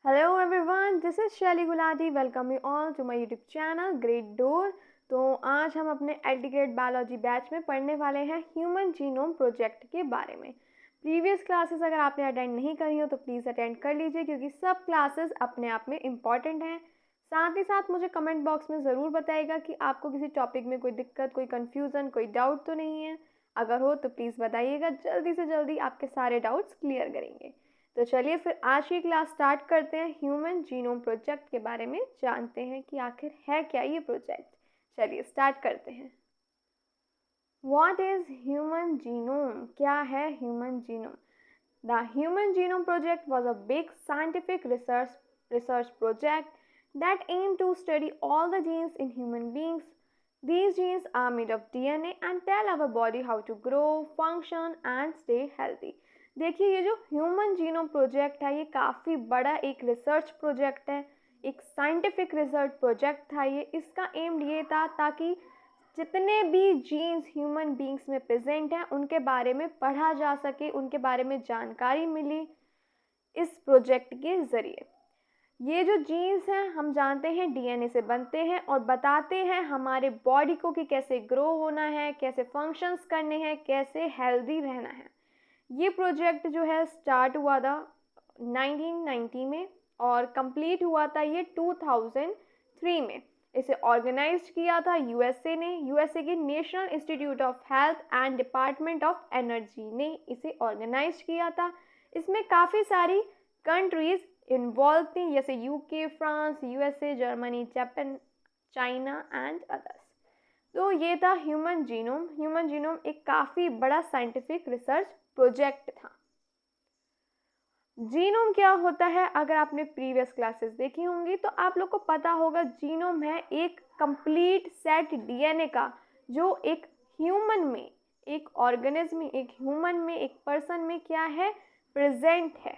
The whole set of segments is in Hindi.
Hello everyone, this is Shaily Gulati. Welcome you all to my YouTube channel great door. तो आज हम अपने एल्टीग्रेड बायोलॉजी बैच में पढ़ने वाले हैं ह्यूमन जीनोम प्रोजेक्ट के बारे में। प्रीवियस क्लासेस अगर आपने अटेंड नहीं करी हो तो प्लीज़ अटेंड कर लीजिए, क्योंकि सब क्लासेस अपने आप में इम्पॉर्टेंट हैं। साथ ही साथ मुझे कमेंट बॉक्स में ज़रूर बताइएगा कि आपको किसी टॉपिक में कोई दिक्कत, कोई कन्फ्यूज़न, कोई डाउट तो नहीं है। अगर हो तो प्लीज़ बताइएगा, जल्दी से जल्दी आपके सारे डाउट्स क्लियर करेंगे। तो चलिए फिर आज की क्लास स्टार्ट करते हैं। ह्यूमन जीनोम प्रोजेक्ट के बारे में जानते हैं कि आखिर है क्या ये प्रोजेक्ट। चलिए स्टार्ट करते हैं। What is human genome? क्या है human genome? The human genome project was a big scientific research project that aimed to study all the genes in human beings. These genes are made of DNA and tell our body how to grow, function and stay healthy. देखिए, ये जो ह्यूमन जीनोम प्रोजेक्ट है ये काफ़ी बड़ा एक रिसर्च प्रोजेक्ट है, एक साइंटिफिक रिसर्च प्रोजेक्ट था। ये इसका एम ये था ताकि जितने भी जीन्स ह्यूमन बींग्स में प्रेजेंट हैं उनके बारे में पढ़ा जा सके, उनके बारे में जानकारी मिली इस प्रोजेक्ट के ज़रिए। ये जो जीन्स हैं हम जानते हैं डीएनए से बनते हैं और बताते हैं हमारे बॉडी को कि कैसे ग्रो होना है, कैसे फंक्शंस करने हैं, कैसे हेल्दी रहना है। ये प्रोजेक्ट जो है स्टार्ट हुआ था 1990 में और कंप्लीट हुआ था ये 2003 में। इसे ऑर्गेनाइज किया था यूएसए ने। यूएसए की national institute of health and department of energy ने इसे ऑर्गेनाइज किया था। इसमें काफ़ी सारी कंट्रीज इन्वॉल्व थी, जैसे UK, France, USA, Germany, Japan, China and others. तो ये था ह्यूमन जीनोम। ह्यूमन जीनोम एक काफ़ी बड़ा साइंटिफिक रिसर्च प्रोजेक्ट था। जीनोम क्या होता है? अगर आपने प्रीवियस क्लासेस देखी होंगी तो आप लोग को पता होगा, जीनोम है एक कंप्लीट सेट डीएनए का जो एक ह्यूमन में, एक ऑर्गेनिज्म में, एक ह्यूमन में, एक पर्सन में क्या है, प्रेजेंट है।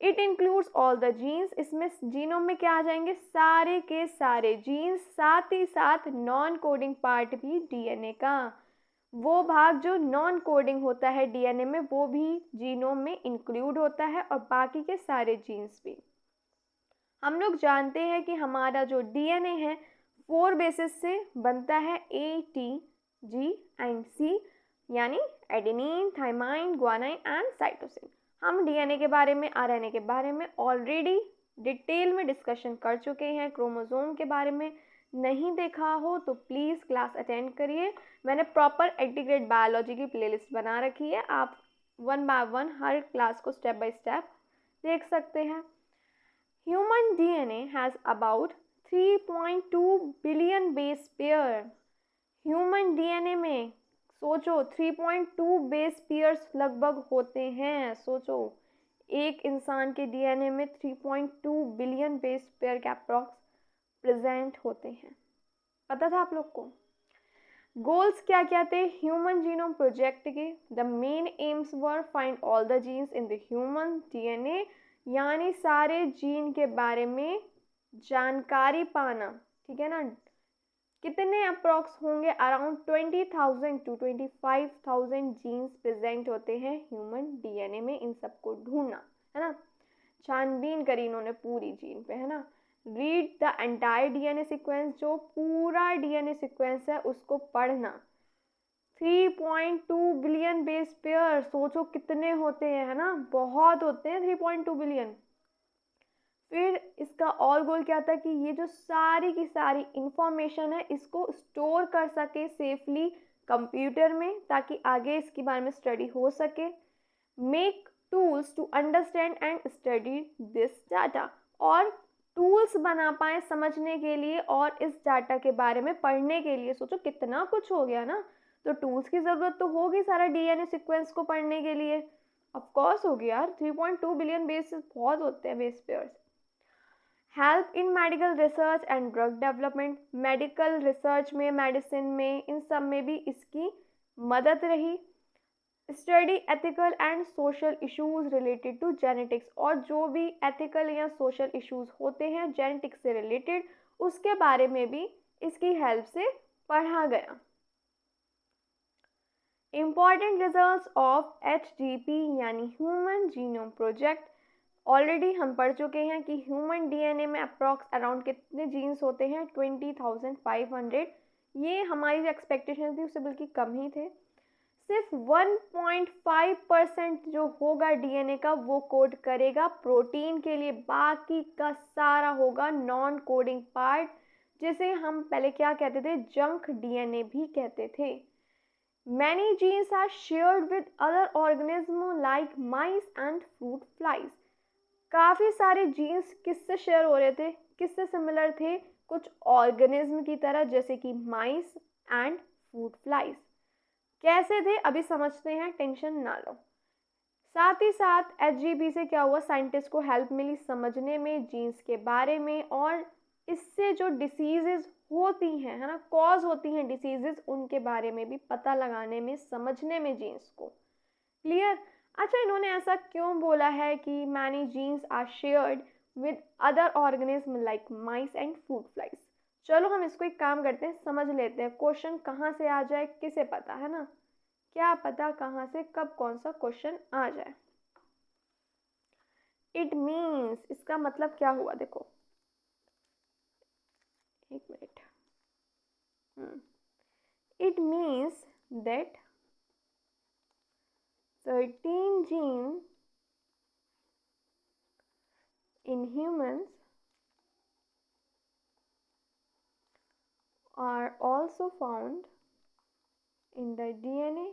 It includes all the genes. इसमें जीनोम में क्या आ जाएंगे, सारे के सारे जीन्स, साथ ही साथ नॉन कोडिंग पार्ट भी डीएनए का, वो भाग जो नॉन कोडिंग होता है डीएनए में वो भी जीनोम में इंक्लूड होता है, और बाकी के सारे जीन्स भी। हम लोग जानते हैं कि हमारा जो डीएनए है 4 बेसिस से बनता है, ए, टी, जी एंड सी, यानी adenine, thymine, guanine and cytosine. हम डीएनए के बारे में, आरएनए के बारे में ऑलरेडी डिटेल में डिस्कशन कर चुके हैं। क्रोमोसोम के बारे में नहीं देखा हो तो प्लीज़ क्लास अटेंड करिए। मैंने प्रॉपर एल्टीग्रेड बायोलॉजी की प्लेलिस्ट बना रखी है, आप 1 बाय 1 हर क्लास को स्टेप बाय स्टेप देख सकते हैं। Human DNA has about 3.2 billion base pair. Human DNA में सोचो 3.2 बेस पेयर्स लगभग होते हैं। सोचो एक इंसान के डीएनए में 3.2 बिलियन बेस पेयर के अप्रॉक्स प्रेजेंट होते हैं। पता था आप लोग को? गोल्स क्या क्या थे ह्यूमन जीनोम प्रोजेक्ट के? The main aims were find all the genes in the human DNA, यानी सारे जीन के बारे में जानकारी पाना। ठीक है ना? कितने अप्रॉक्स होंगे? अराउंड 20,000 टू 25,000 जीन्स प्रेजेंट होते हैं ह्यूमन डीएनए में। इन सबको ढूंढना है ना, छानबीन करी इन्होंने पूरी जीन पे, है ना। Read the entire DNA sequence, जो पूरा डीएनए सीक्वेंस है उसको पढ़ना। 3.2 बिलियन बेस पेयर, सोचो कितने होते हैं, है ना, बहुत होते हैं 3.2 बिलियन। फिर इसका और गोल क्या था कि ये जो सारी की सारी इंफॉर्मेशन है इसको स्टोर कर सके सेफली कंप्यूटर में, ताकि आगे इसके बारे में स्टडी हो सके। Make tools to understand and study this data, और टूल्स बना पाए समझने के लिए और इस डाटा के बारे में पढ़ने के लिए। सोचो कितना कुछ हो गया ना, तो टूल्स की ज़रूरत तो होगी सारा डीएनए सीक्वेंस को पढ़ने के लिए। ऑफ कोर्स होगी यार, 3.2 बिलियन बेस बहुत होते हैं base pairs. Help in medical research and drug development, medical research में, मेडिसिन में, इन सब में भी इसकी मदद रही। Study ethical and social issues related to genetics, और जो भी एथिकल या सोशल इश्यूज होते हैं जेनेटिक्स से रिलेटेड उसके बारे में भी इसकी हेल्प से पढ़ा गया। इम्पॉर्टेंट रिजल्ट्स ऑफ HGP यानी ह्यूमन जीनोम प्रोजेक्ट। ऑलरेडी हम पढ़ चुके हैं कि ह्यूमन डीएनए में अप्रॉक्स अराउंड कितने जीन्स होते हैं, 20,500। ये हमारी जो एक्सपेक्टेशन थी उससे बल्कि कम ही थे। सिर्फ 1.5% जो होगा डीएनए का वो कोड करेगा प्रोटीन के लिए, बाकी का सारा होगा नॉन कोडिंग पार्ट, जिसे हम पहले क्या कहते थे, जंक डीएनए भी कहते थे। Many genes are shared with other organisms like mice and fruit flies. काफ़ी सारे जीन्स किससे शेयर हो रहे थे, किससे सिमिलर थे, कुछ ऑर्गेनिज्म की तरह जैसे कि माइस एंड फ्रूट फ्लाइज। कैसे थे अभी समझते हैं, टेंशन ना लो। साथ ही साथ एचजीबी से क्या हुआ, साइंटिस्ट को हेल्प मिली समझने में जीन्स के बारे में, और इससे जो डिसीजेज होती हैं, है ना, कॉज होती हैं डिसीजेज, उनके बारे में भी पता लगाने में, समझने में जीन्स को। क्लियर। अच्छा, इन्होंने ऐसा क्यों बोला है कि many genes are shared with other organism like mice and fruit flies. चलो हम इसको एक काम करते हैं, समझ लेते हैं। क्वेश्चन कहाँ से आ जाए किसे पता, है ना, क्या पता कहाँ से कब कौन सा क्वेश्चन आ जाए। इट मीन्स, इसका मतलब क्या हुआ, देखो एक minute. It means that 13 genes in humans are also found in the DNA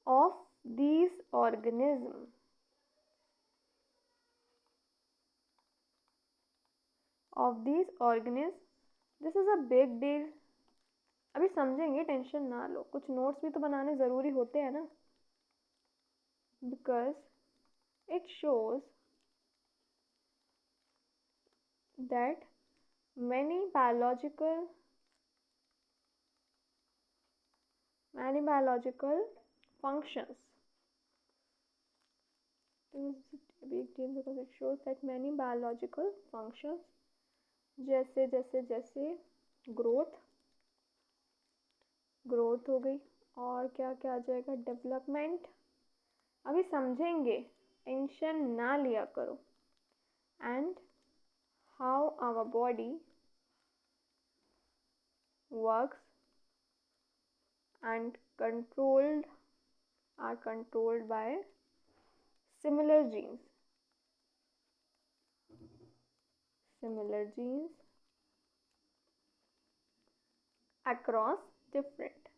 of these organisms. This is a big deal. अभी समझेंगे, टेंशन ना लो, कुछ नोट्स भी तो बनाने ज़रूरी होते हैं ना, because it shows that many biological functions. This is a big deal because it shows that many biological functions, जैसे जैसे जैसे ग्रोथ हो गई, और क्या क्या आ जाएगा, डेवलपमेंट, अभी समझेंगे, टेंशन ना लिया करो। And how our body works and are controlled by similar genes across different,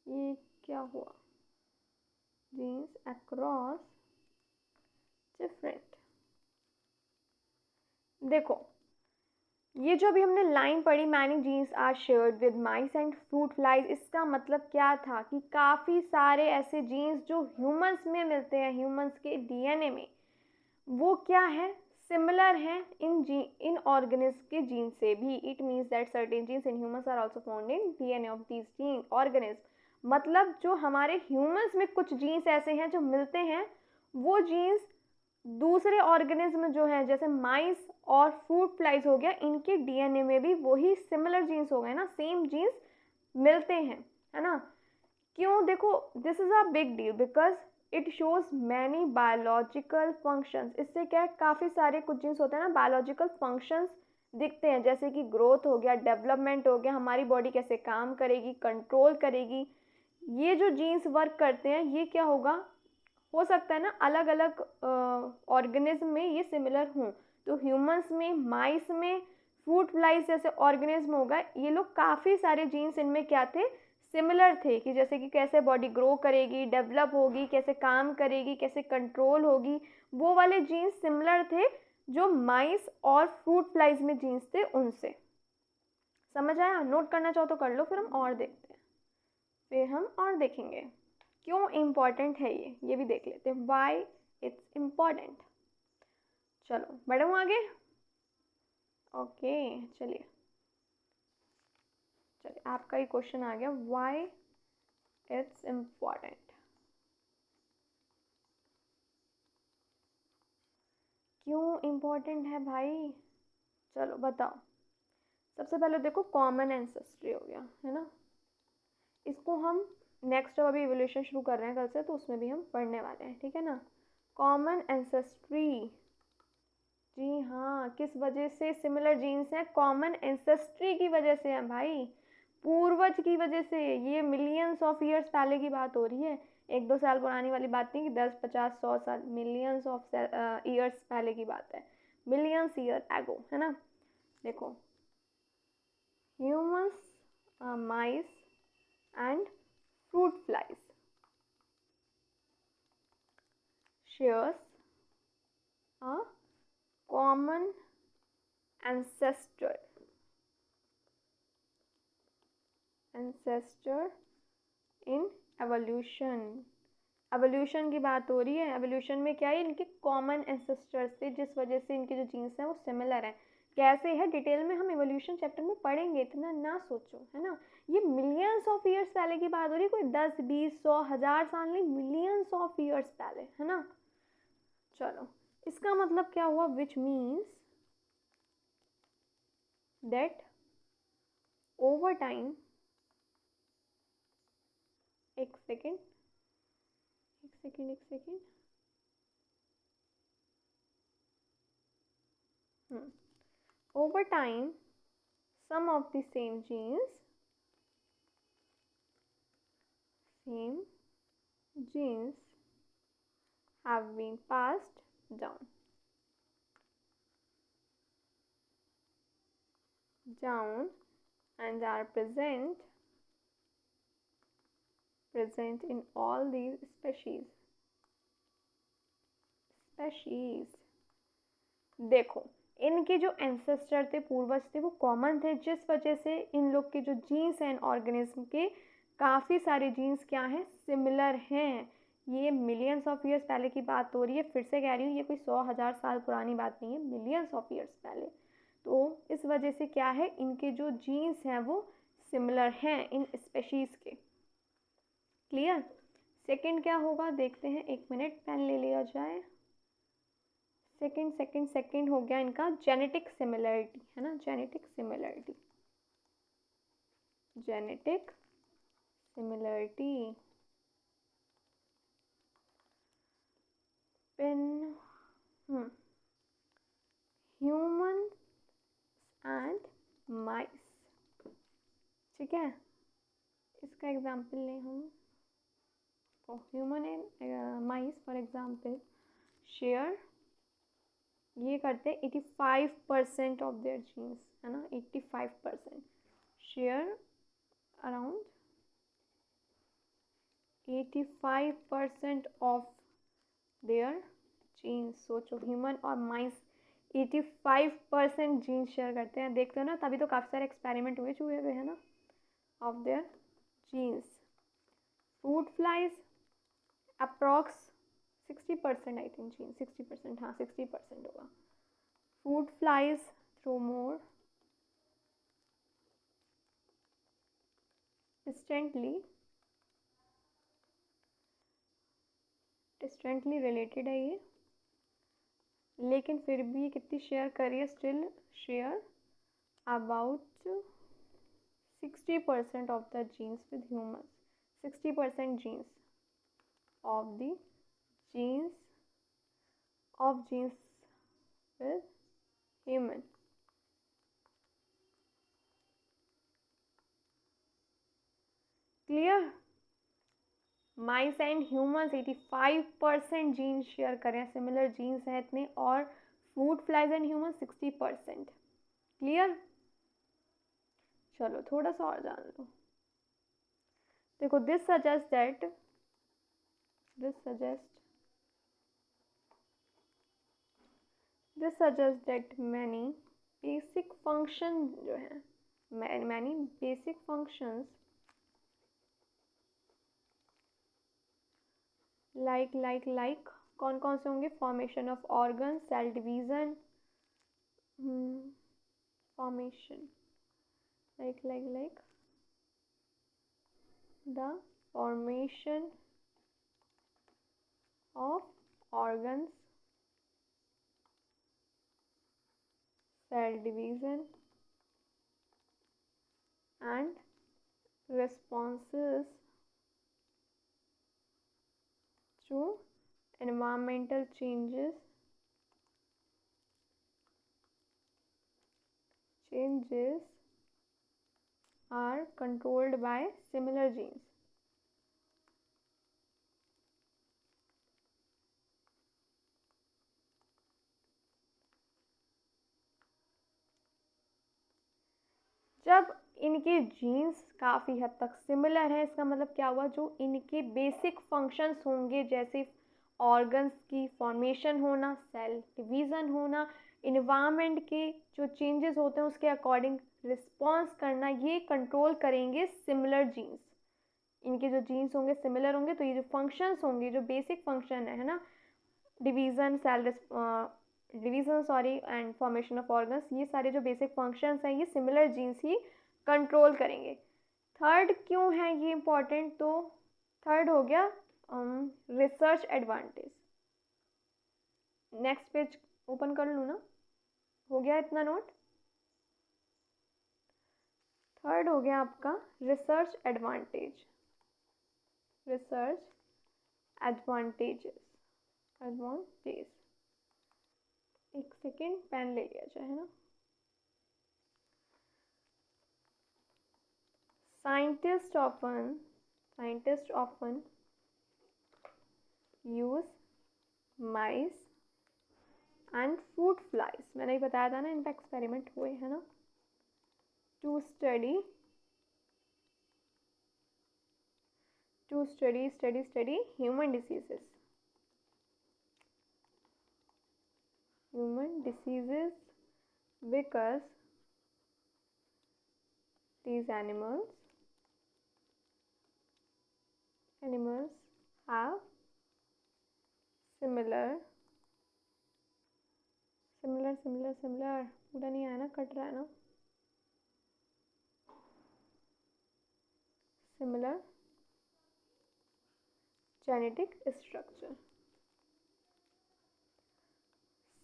ये क्या हुआ, genes across different। देखो ये जो अभी हमने लाइन पढ़ी, many genes are shared with mice and fruit flies, इसका मतलब क्या था कि काफ़ी सारे ऐसे जीन्स जो ह्यूमंस में मिलते हैं, ह्यूमंस के डीएनए में, वो क्या है, सिमिलर हैं इन ऑर्गेनिज्म के जीन से भी। It means that certain genes in humans are also found in DNA of these gene organism. मतलब जो हमारे ह्यूमंस में कुछ जीन्स ऐसे हैं जो मिलते हैं, वो जीन्स दूसरे ऑर्गेनिज्म जो हैं जैसे माइस और फ्रूट फ्लाइज हो गया, इनके डीएनए में भी वही सिमिलर जीन्स हो गए ना, सेम जीन्स मिलते हैं, है ना। क्यों, देखो this is a big deal because it shows many biological functions. इससे क्या है, काफ़ी सारे कुछ जीन्स होते हैं ना, बायोलॉजिकल फंक्शंस दिखते हैं, जैसे कि ग्रोथ हो गया, डेवलपमेंट हो गया, हमारी बॉडी कैसे काम करेगी, कंट्रोल करेगी, ये जो जीन्स वर्क करते हैं, ये क्या होगा, हो सकता है ना अलग अलग ऑर्गेनिज्म में ये सिमिलर हों। तो ह्यूमंस में, माइस में, फ्रूट फ्लाइज जैसे ऑर्गेनिज्म होगा, ये लोग काफ़ी सारे जीन्स इनमें क्या थे, सिमिलर थे, कि जैसे कि कैसे बॉडी ग्रो करेगी, डेवलप होगी, कैसे काम करेगी, कैसे कंट्रोल होगी, वो वाले जीन्स सिमिलर थे जो माइस और फ्रूट फ्लाइज में जीन्स थे उनसे। समझ आया, नोट करना चाहो तो कर लो, फिर हम और देखते हैं, देखेंगे क्यों इम्पॉर्टेंट है ये भी देख लेते हैं, वाई इट्स इम्पॉर्टेंट। चलो बढ़ो आगे। ओके चलिए आपका ही क्वेश्चन आ गया, वाई इट्स इम्पॉर्टेंट, क्यों इम्पॉर्टेंट है भाई, चलो बताओ। सबसे पहले देखो कॉमन एंसेस्ट्री हो गया, है ना, इसको हम नेक्स्ट अब अभी इवोल्यूशन शुरू कर रहे हैं कल से, तो उसमें भी हम पढ़ने वाले हैं, ठीक है ना। कॉमन एंसेस्ट्री, जी हाँ, किस वजह से सिमिलर जीन्स हैं? कॉमन एंसेस्ट्री की वजह से हैं भाई, पूर्वज की वजह से। ये मिलियंस ऑफ ईयर्स पहले की बात हो रही है, 1-2 साल पुरानी वाली बात नहीं कि 10, 50, 100 साल, मिलियंस ऑफ ईयर्स पहले की बात है, मिलियंस ईयर एगो, है ना। देखो, humans, mice and fruit flies shares a common ancestor in evolution। Evolution की बात हो रही है। एवोल्यूशन में क्या है, इनके कॉमन एंसेस्टर्स थे, जिस वजह से इनके जो जीन्स हैं वो सिमिलर हैं। कैसे है डिटेल में हम एवोल्यूशन चैप्टर में पढ़ेंगे, इतना ना सोचो, है ना। ये मिलियंस ऑफ ईयर्स पहले की बात हो रही है, कोई 10, 20, 100, 1000 साल नहीं, मिलियंस ऑफ ईयर्स पहले, है ना। चलो, इसका मतलब क्या हुआ, which means that over time, एक second, over time some of the same genes have been passed down and are present in all these species। देखो, इनके जो एंसेस्टर थे, पूर्वज थे, वो कॉमन थे, जिस वजह से इन लोग के जो जीन्स हैं ऑर्गेनिज्म के, काफ़ी सारे जीन्स क्या हैं, सिमिलर हैं। ये मिलियंस ऑफ ईयर्स पहले की बात हो रही है, फिर से कह रही हूँ, ये कोई 100,000 साल पुरानी बात नहीं है, मिलियंस ऑफ ईयर्स पहले। तो इस वजह से क्या है, इनके जो जीन्स हैं वो सिमिलर हैं इन स्पेशीज़ के। क्लियर। सेकंड क्या होगा देखते हैं, 1 मिनट पेन ले लिया जाए। सेकंड हो गया इनका जेनेटिक सिमिलरिटी, है ना, genetic similarity pen, human and mice, ठीक है। इसका एग्जाम्पल लें हम, human and mice for example share, ये करते हैं 85% ऑफ देयर जीन्स, है ना, 85% share around 85% of their genes. सोचो, ह्यूमन और माइस 85% जीन्स शेयर करते हैं, देखते हो ना, तभी तो काफ़ी सारे एक्सपेरिमेंट हुए हैं ना, of their genes. Fruit flies approx 60%, I think gene 60%, हाँ 60% होगा। Fruit flies through more distantly related है ये, लेकिन फिर भी कितनी शेयर करिए, still share about 60% of the genes with human, 60% genes of the genes with human। Clear. Mice and humans 85% genes share करें, सिमिलर जीन्स हैं इतने, और fruit flies and human 60%। Clear. चलो थोड़ा सा और जान लो। देखो, this suggest that many basic function जो है, मैनी बेसिक फंक्शंस लाइक कौन कौन से होंगे, formation of organ, cell division, formation like the formation of organs, cell division and responses to environmental changes are controlled by similar genes. जब इनके जीन्स काफ़ी हद तक सिमिलर हैं, इसका मतलब क्या हुआ, जो इनके बेसिक फंक्शंस होंगे जैसे ऑर्गन्स की फॉर्मेशन होना, सेल डिवीज़न होना, इन्वायरमेंट के जो चेंजेस होते हैं उसके अकॉर्डिंग रिस्पॉन्स करना, ये कंट्रोल करेंगे सिमिलर जीन्स। इनके जो जीन्स होंगे सिमिलर होंगे तो ये जो फंक्शंस होंगे, जो बेसिक फंक्शन है ना, division and formation of organs, ये सारे जो बेसिक फंक्शंस हैं ये सिमिलर जीन्स ही कंट्रोल करेंगे। थर्ड क्यों है ये इम्पॉर्टेंट, तो थर्ड हो गया research advantage. Next page open कर लूँ ना, हो गया इतना नोट। थर्ड हो गया आपका रिसर्च एडवांटेज, रिसर्च एडवांटेज। एक सेकेंड, पेन ले लिया जाए, है ना। Scientists often use mice and fruit flies, मैंने ही बताया था ना, इन पर एक्सपेरिमेंट हुए है ना, to study human diseases because these animals have similar पूरा नहीं आया ना, कट रहा है ना, similar जेनेटिक स्ट्रक्चर।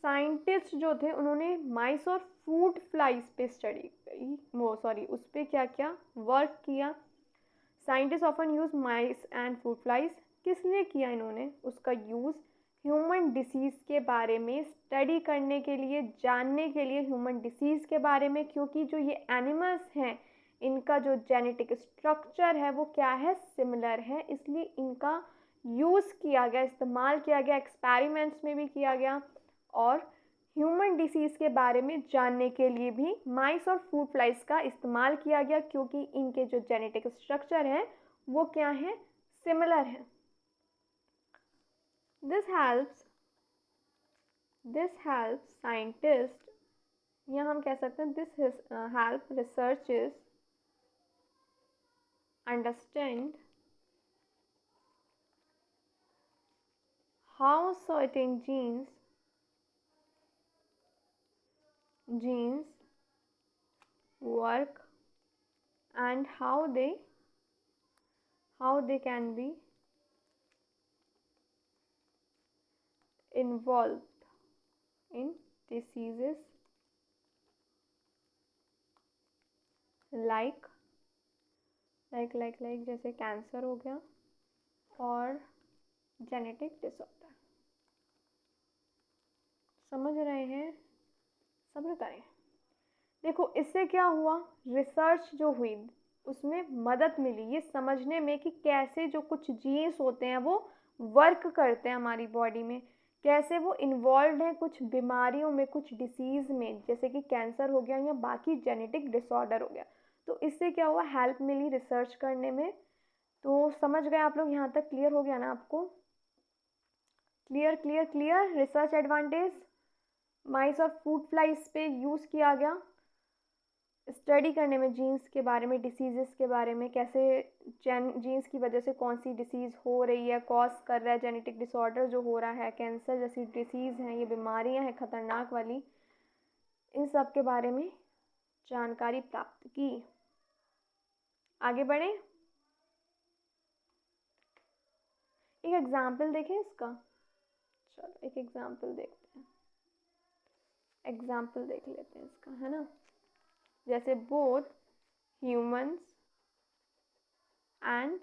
साइंटिस्ट जो थे उन्होंने माइस और फ्रूट फ्लाइज पे स्टडी करी, उस पर क्या क्या वर्क किया। Scientist often use mice and fruit flies, किस लिए किया इन्होंने उसका यूज़, ह्यूमन डिसीज़ के बारे में स्टडी करने के लिए, जानने के लिए ह्यूमन डिसीज़ के बारे में, क्योंकि जो ये एनिमल्स हैं इनका जो जेनेटिक स्ट्रक्चर है वो क्या है, सिमिलर है, इसलिए इनका यूज़ किया गया, इस्तेमाल किया गया, एक्सपेरिमेंट्स में भी किया गया, और ह्यूमन डिसीज़ के बारे में जानने के लिए भी माइस और फ्रूट फ्लाइज का इस्तेमाल किया गया, क्योंकि इनके जो जेनेटिक स्ट्रक्चर है वो क्या है, सिमिलर है। This helps scientists, यहाँ हम कह सकते हैं this help researchers understand how certain genes work and how they can be involved in diseases like जैसे कैंसर हो गया और जेनेटिक डिसऑर्डर। समझ रहे हैं, सब्र करें। देखो इससे क्या हुआ, रिसर्च जो हुई उसमें मदद मिली ये समझने में कि कैसे जो कुछ जीन्स होते हैं वो वर्क करते हैं हमारी बॉडी में, कैसे वो इन्वॉल्व हैं कुछ बीमारियों में, कुछ डिसीज़ में, जैसे कि कैंसर हो गया या बाकी जेनेटिक डिसऑर्डर हो गया। तो इससे क्या हुआ, हेल्प मिली रिसर्च करने में। तो समझ गए आप लोग, यहाँ तक क्लियर हो गया ना आपको, क्लियर। रिसर्च एडवांटेज, माइस और फ्रूट फ्लाइज पे यूज़ किया गया स्टडी करने में, जीन्स के बारे में, डिसीज़ के बारे में, कैसे जीन्स की वजह से कौन सी डिसीज़ हो रही है, कॉज कर रहा है, जेनेटिक डिसऑर्डर जो हो रहा है, कैंसर जैसी डिसीज़ हैं, ये बीमारियां हैं ख़तरनाक वाली, इन सब के बारे में जानकारी प्राप्त की। आगे बढ़ें, एक एग्जाम्पल देखें इसका। चलो एक एग्जाम्पल देखते हैं, एग्जाम्पल देख लेते हैं इसका, है ना। जैसे both humans and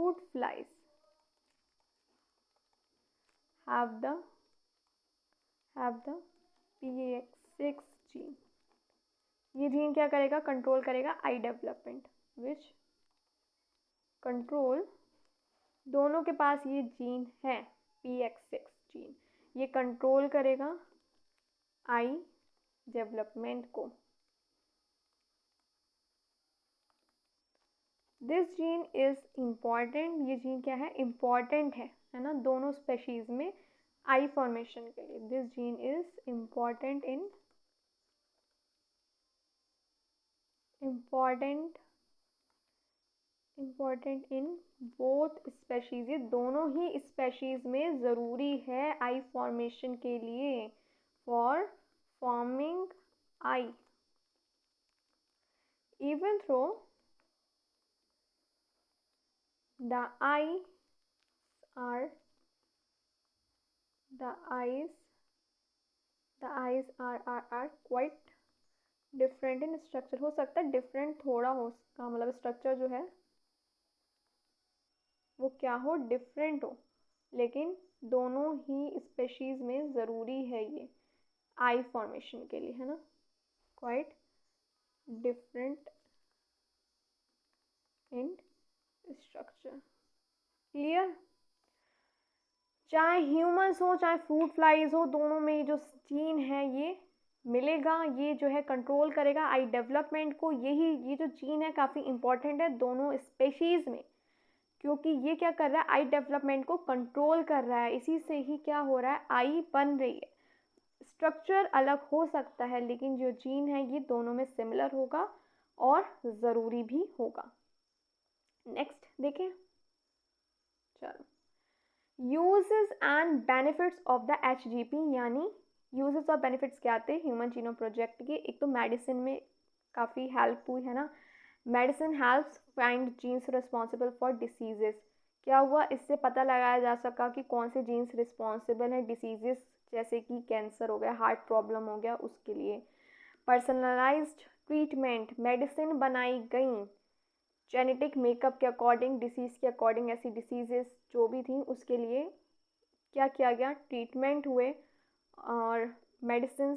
fruit flies have the PAX6 gene. ये जीन क्या करेगा? कंट्रोल करेगा आई डेवलपमेंट, विच कंट्रोल, दोनों के पास ये जीन है PAX6 जीन, ये कंट्रोल करेगा आई डेवलपमेंट को. दिस जीन इज इम्पॉर्टेंट, ये जीन क्या है? इम्पॉर्टेंट है ना, दोनों स्पेशीज में आई फॉर्मेशन के लिए. This gene is important in both species, ये दोनों ही स्पेशीज में ज़रूरी है आई फॉर्मेशन के लिए, for forming eye. Even though the eyes are quite different in structure. हो सकता है डिफरेंट थोड़ा हो उसका मतलब स्ट्रक्चर जो है वो क्या हो? डिफरेंट हो, लेकिन दोनों ही स्पेशीज में ज़रूरी है ये आई फॉर्मेशन के लिए, है ना. Quite different in structure. Clear? चाहे ह्यूमंस हो चाहे फ्रूट फ्लाइज हो, दोनों में जो जीन है ये मिलेगा. ये जो है कंट्रोल करेगा आई डेवलपमेंट को. ये जो जीन है काफ़ी इंपॉर्टेंट है दोनों स्पेशीज़ में, क्योंकि ये क्या कर रहा है? आई डेवलपमेंट को कंट्रोल कर रहा है. इसी से ही क्या हो रहा है? आई बन रही है. स्ट्रक्चर अलग हो सकता है लेकिन जो जीन है ये दोनों में सिमिलर होगा और ज़रूरी भी होगा. नेक्स्ट देखें. चलो, uses and benefits of the HGP, यानी यूजेस और बेनिफिट्स क्या आते हैं ह्यूमन जीनोम प्रोजेक्ट के? एक तो मेडिसिन में काफ़ी हेल्प हुई है ना. Medicine helps find genes responsible for diseases. क्या हुआ? इससे पता लगाया जा सका कि कौन से जीन्स रिस्पॉन्सिबल हैं डिसीजेस, जैसे कि कैंसर हो गया, हार्ट प्रॉब्लम हो गया, उसके लिए. पर्सनलाइज्ड ट्रीटमेंट, मेडिसिन बनाई गई जेनेटिक मेकअप के अकॉर्डिंग, डिसीज़ के अकॉर्डिंग. ऐसी डिसीजेस जो भी थी उसके लिए क्या किया गया? ट्रीटमेंट हुए और मेडिसिन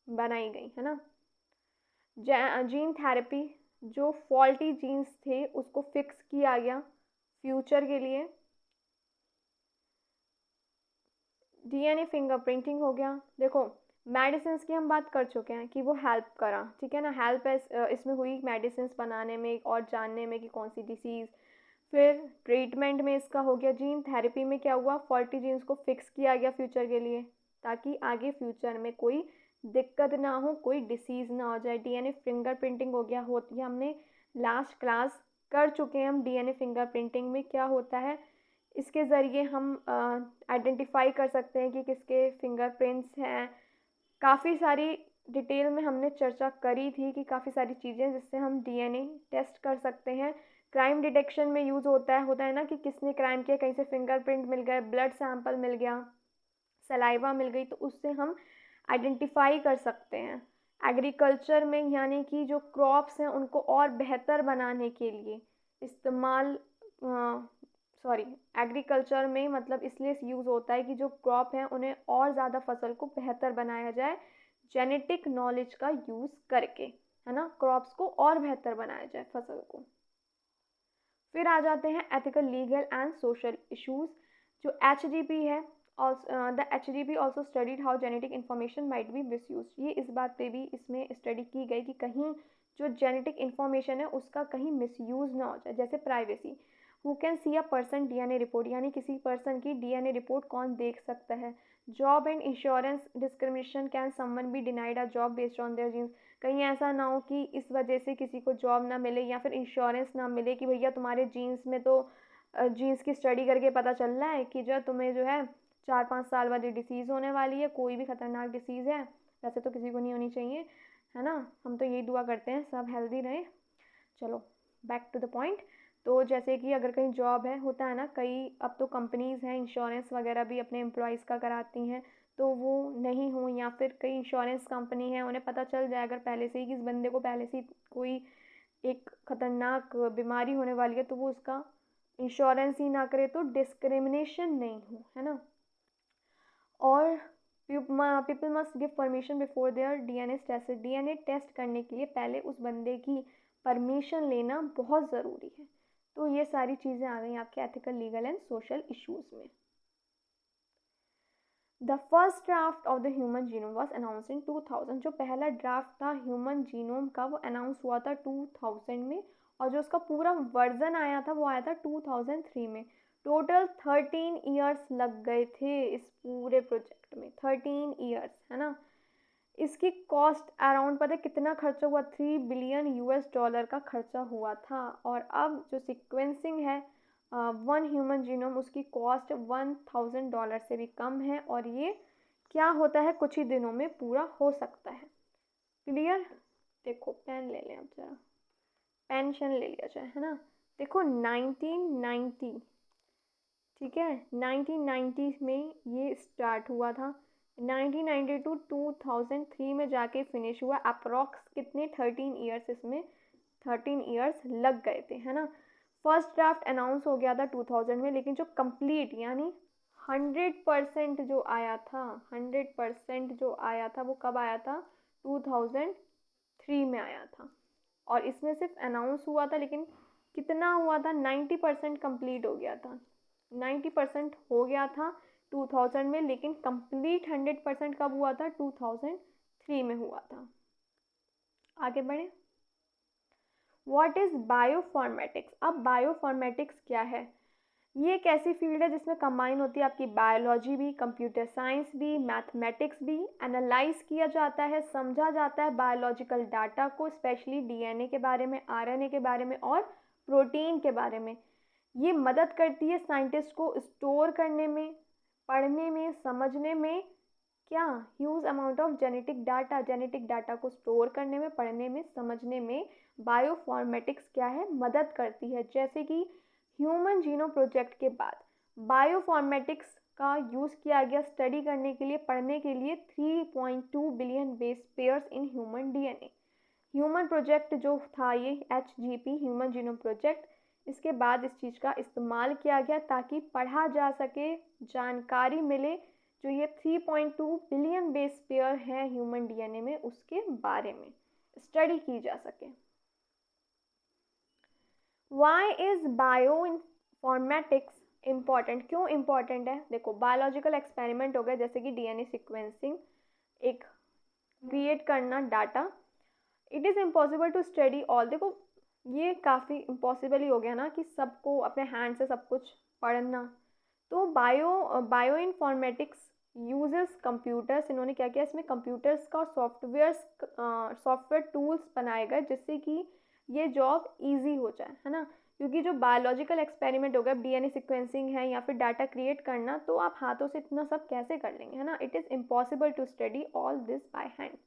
बनाई गई, है ना. जीन थेरेपी, जो फॉल्टी जीन्स थे उसको फिक्स किया गया फ्यूचर के लिए. DNA फिंगरप्रिंटिंग हो गया. देखो, मेडिसिन की हम बात कर चुके हैं कि वो हेल्प करा, ठीक है ना. हेल्प इसमें हुई मेडिसिन बनाने में और जानने में कि कौन सी डिसीज़. फिर ट्रीटमेंट में इसका हो गया. जीन थेरेपी में क्या हुआ? फॉल्टी जीन्स को फिक्स किया गया फ्यूचर के लिए, ताकि आगे फ्यूचर में कोई दिक्कत ना हो, कोई डिसीज़ ना हो जाए. DNA फिंगरप्रिंटिंग हो गया, होती है, हमने लास्ट क्लास कर चुके हैं हम. DNA फिंगरप्रिंटिंग में क्या होता है? इसके ज़रिए हम आइडेंटिफाई कर सकते हैं कि किसके फिंगरप्रिंट्स हैं. काफ़ी सारी डिटेल में हमने चर्चा करी थी कि काफ़ी सारी चीज़ें जिससे हम DNA टेस्ट कर सकते हैं. क्राइम डिटेक्शन में यूज़ होता है ना, कि किसने क्राइम किया, कहीं से फिंगरप्रिंट मिल गए, ब्लड सैंपल मिल गया, सलाइवा मिल गई, तो उससे हम आइडेंटिफाई कर सकते हैं. एग्रीकल्चर में, यानी कि जो क्रॉप्स हैं उनको और बेहतर बनाने के लिए इस्तेमाल, एग्रीकल्चर में मतलब इसलिए यूज़ होता है कि जो क्रॉप हैं उन्हें और ज़्यादा फसल को बेहतर बनाया जाए जेनेटिक नॉलेज का यूज़ करके, है ना. क्रॉप्स को और बेहतर बनाया जाए, फसल को. फिर आ जाते हैं ethical, legal and social issues. जो HGP है, the HGP also studied how genetic information might be misuse. ये इस बात पे भी इसमें स्टडी की गई कि कहीं जो जेनेटिक इन्फॉर्मेशन है उसका कहीं मिसयूज़ ना हो जाए. जैसे privacy. Who can see a person DNA report, यानी किसी पर्सन की DNA रिपोर्ट कौन देख सकता है. Job and insurance discrimination, can someone be denied a job based on their genes. कहीं ऐसा ना हो कि इस वजह से किसी को जॉब ना मिले या फिर इंश्योरेंस ना मिले कि भैया तुम्हारे जीन्स में तो जीन्स की स्टडी करके पता चल रहा है कि जो तुम्हें जो है 4-5 साल बाद डिसीज़ होने वाली है, कोई भी ख़तरनाक डिसीज़ है. वैसे तो किसी को नहीं होनी चाहिए, है ना. हम तो यही दुआ करते हैं सब हेल्दी रहें. चलो बैक टू द पॉइंट. तो जैसे कि अगर कहीं जॉब है, होता है ना, कई अब तो कंपनीज़ हैं इंश्योरेंस वगैरह भी अपने एम्प्लॉयज़ का कराती हैं, तो वो नहीं हो, या फिर कई इंश्योरेंस कंपनी है उन्हें पता चल जाए अगर पहले से ही कि इस बंदे को पहले से ही कोई एक ख़तरनाक बीमारी होने वाली है, तो वो उसका इंश्योरेंस ही ना करे तो डिस्क्रिमिनेशन नहीं हो, है ना। और people must give permission before their DNA test. DNA test करने के लिए पहले उस बंदे की परमिशन लेना बहुत ज़रूरी है। तो ये सारी चीज़ें आ गई आपके ethical, legal and social issues में। The first draft of the human genome was announce in 2000। जो पहला ड्राफ्ट था ह्यूमन जीनोम का वो अनाउंस हुआ था 2000 में, और जो उसका पूरा वर्जन आया था वो आया था 2003 में। टोटल 13 ईयर्स लग गए थे इस पूरे प्रोजेक्ट में, 13 ईयर्स, है ना। इसकी कॉस्ट अराउंड पता है कितना खर्चा हुआ, $3 बिलियन का खर्चा हुआ था। और अब जो सिक्वेंसिंग है वन ह्यूमन जीनोम, उसकी कॉस्ट $1000 से भी कम है, और ये क्या होता है कुछ ही दिनों में पूरा हो सकता है। क्लियर। देखो पेन ले लें अब, जरा पेंशन ले लिया जाए, है ना। देखो 1990, ठीक है, 1990 में ये स्टार्ट हुआ था, 1992 2003 में जाके फिनिश हुआ। अप्रॉक्स कितने 13 ईयर्स, इसमें 13 ईयर्स लग गए थे, है ना। फर्स्ट ड्राफ्ट अनाउंस हो गया था 2000 में, लेकिन जो कंप्लीट यानी 100% जो आया था, 100% जो आया था वो कब आया था, 2003 में आया था। और इसमें सिर्फ अनाउंस हुआ था, लेकिन कितना हुआ था, 90% कंप्लीट हो गया था, 90% हो गया था 2000 में, लेकिन कंप्लीट 100% कब हुआ था, 2003 में हुआ था। आगे बढ़े। What is bioinformatics. अब बायोफॉर्मेटिक्स क्या है, ये एक ऐसी फील्ड है जिसमें कंबाइन होती है आपकी बायोलॉजी भी, कंप्यूटर साइंस भी, मैथमेटिक्स भी। एनालाइज किया जाता है, समझा जाता है बायोलॉजिकल डाटा को, स्पेशली डीएनए के बारे में, आरएनए के बारे में और प्रोटीन के बारे में। ये मदद करती है साइंटिस्ट को स्टोर करने में, पढ़ने में, समझने में, क्या huge amount of genetic data को स्टोर करने में, पढ़ने में, समझने में बायोफॉर्मेटिक्स क्या है, मदद करती है। जैसे कि ह्यूमन जीनोम प्रोजेक्ट के बाद बायोफॉर्मेटिक्स का यूज़ किया गया स्टडी करने के लिए, पढ़ने के लिए 3.2 billion base pairs in human DNA. Human project जो था ये HGP ह्यूमन जीनोम प्रोजेक्ट, इसके बाद इस चीज़ का इस्तेमाल किया गया ताकि पढ़ा जा सके, जानकारी मिले, जो ये 3.2 बिलियन बेस पेयर है ह्यूमन डीएनए में उसके बारे में स्टडी की जा सके। वाई इज़ बायोइन्फॉर्मेटिक्स इम्पॉर्टेंट, क्यों इम्पॉर्टेंट है। देखो बायोलॉजिकल एक्सपेरिमेंट हो गए, जैसे कि डीएनए सिक्वेंसिंग, एक क्रिएट करना data. It is impossible to study all. देखो ये काफ़ी इम्पॉसिबल ही हो गया ना कि सबको अपने हैंड से सब कुछ पढ़ना। तो बायोइन्फॉर्मेटिक्स यूजेस कंप्यूटर्स। इन्होंने क्या किया, इसमें कंप्यूटर्स का सॉफ्टवेयर टूल्स बनाए गए जिससे कि ये जॉब इजी हो जाए, है ना। क्योंकि जो बायोलॉजिकल एक्सपेरिमेंट हो गया, डीएनए सिक्वेंसिंग है या फिर डाटा क्रिएट करना, तो आप हाथों से इतना सब कैसे कर लेंगे, है ना। It is impossible to study all this by hand.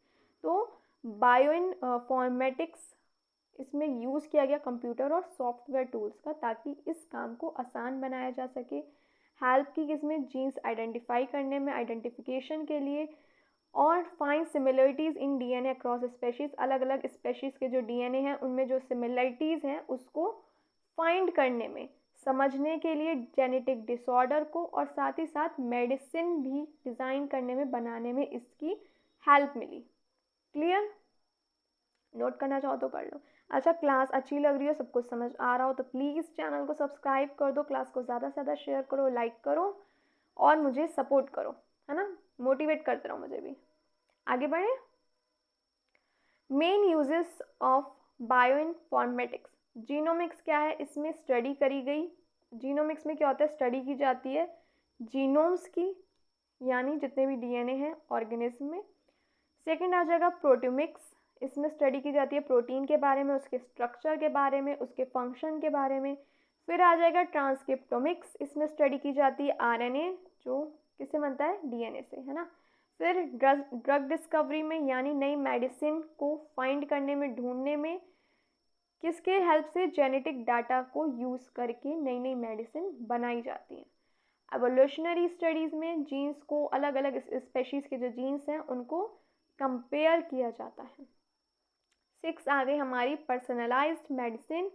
तो बायोइन्फॉर्मेटिक्स इसमें यूज़ किया गया कंप्यूटर और सॉफ्टवेयर टूल्स का, ताकि इस काम को आसान बनाया जा सके। हेल्प की किसमें, जीन्स आइडेंटिफाई करने में, आइडेंटिफिकेशन के लिए, और find similarities in DNA across species. अलग अलग स्पेशीज़ के जो डीएनए हैं उनमें जो सिमिलरिटीज़ हैं उसको फाइंड करने में, समझने के लिए जेनेटिक डिसऑर्डर को, और साथ ही साथ मेडिसिन भी डिज़ाइन करने में, बनाने में इसकी हेल्प मिली। क्लियर। नोट करना चाहो तो कर लो। अच्छा, क्लास अच्छी लग रही हो, सब कुछ समझ आ रहा हो तो प्लीज़ चैनल को सब्सक्राइब कर दो, क्लास को ज़्यादा से ज़्यादा शेयर करो, लाइक करो और मुझे सपोर्ट करो, है ना, मोटिवेट करते रहो मुझे भी। आगे बढ़े। Main uses of bioinformatics. Genomics क्या है, इसमें स्टडी करी गई। जीनोमिक्स में क्या होता है, स्टडी की जाती है जीनोम्स की, यानी जितने भी डीएनए हैं ऑर्गेनिज्म में। सेकंड आ जाएगा प्रोटियोमिक्स, इसमें स्टडी की जाती है प्रोटीन के बारे में, उसके स्ट्रक्चर के बारे में, उसके फंक्शन के बारे में। फिर आ जाएगा ट्रांसक्रिप्टोमिक्स, इसमें स्टडी की जाती है आरएनए, जो किससे बनता है, डीएनए से, है ना। फिर ड्रग डिस्कवरी में, यानी नई मेडिसिन को फाइंड करने में, ढूंढने में, किसके हेल्प से, जेनेटिक डाटा को यूज़ करके नई नई मेडिसिन बनाई जाती हैं। एवोल्यूशनरी स्टडीज़ में जीन्स को, अलग अलग स्पेशीज़ के जो जीन्स हैं उनको कंपेयर किया जाता है। 6 आ गई हमारी personalised medicine.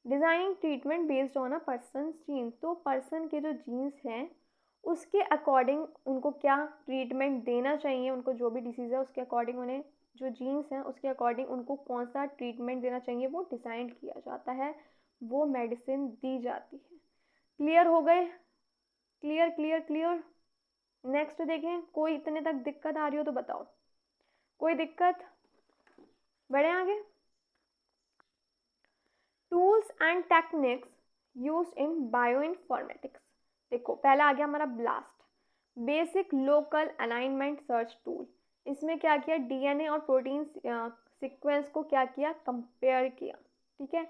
Designing treatment based on a person gene, तो पर्सन के जो जीन्स हैं उसके अकॉर्डिंग उनको क्या ट्रीटमेंट देना चाहिए, उनको जो भी डिसीज़ है उसके अकॉर्डिंग उन्हें जो जीन्स हैं उसके अकॉर्डिंग उनको कौन सा ट्रीटमेंट देना चाहिए वो डिसाइड किया जाता है, वो मेडिसिन दी जाती है। क्लियर हो गए? Clear clear clear. नेक्स्ट देखें, कोई इतने तक दिक्कत आ रही हो तो बताओ, कोई दिक्कत? बढ़े आगे। Tools and techniques used in bioinformatics. देखो पहला आ गया हमारा blast, basic local alignment search tool. इसमें क्या किया, डीएनए और प्रोटीन सीक्वेंस को क्या किया, कंपेयर किया। ठीक है,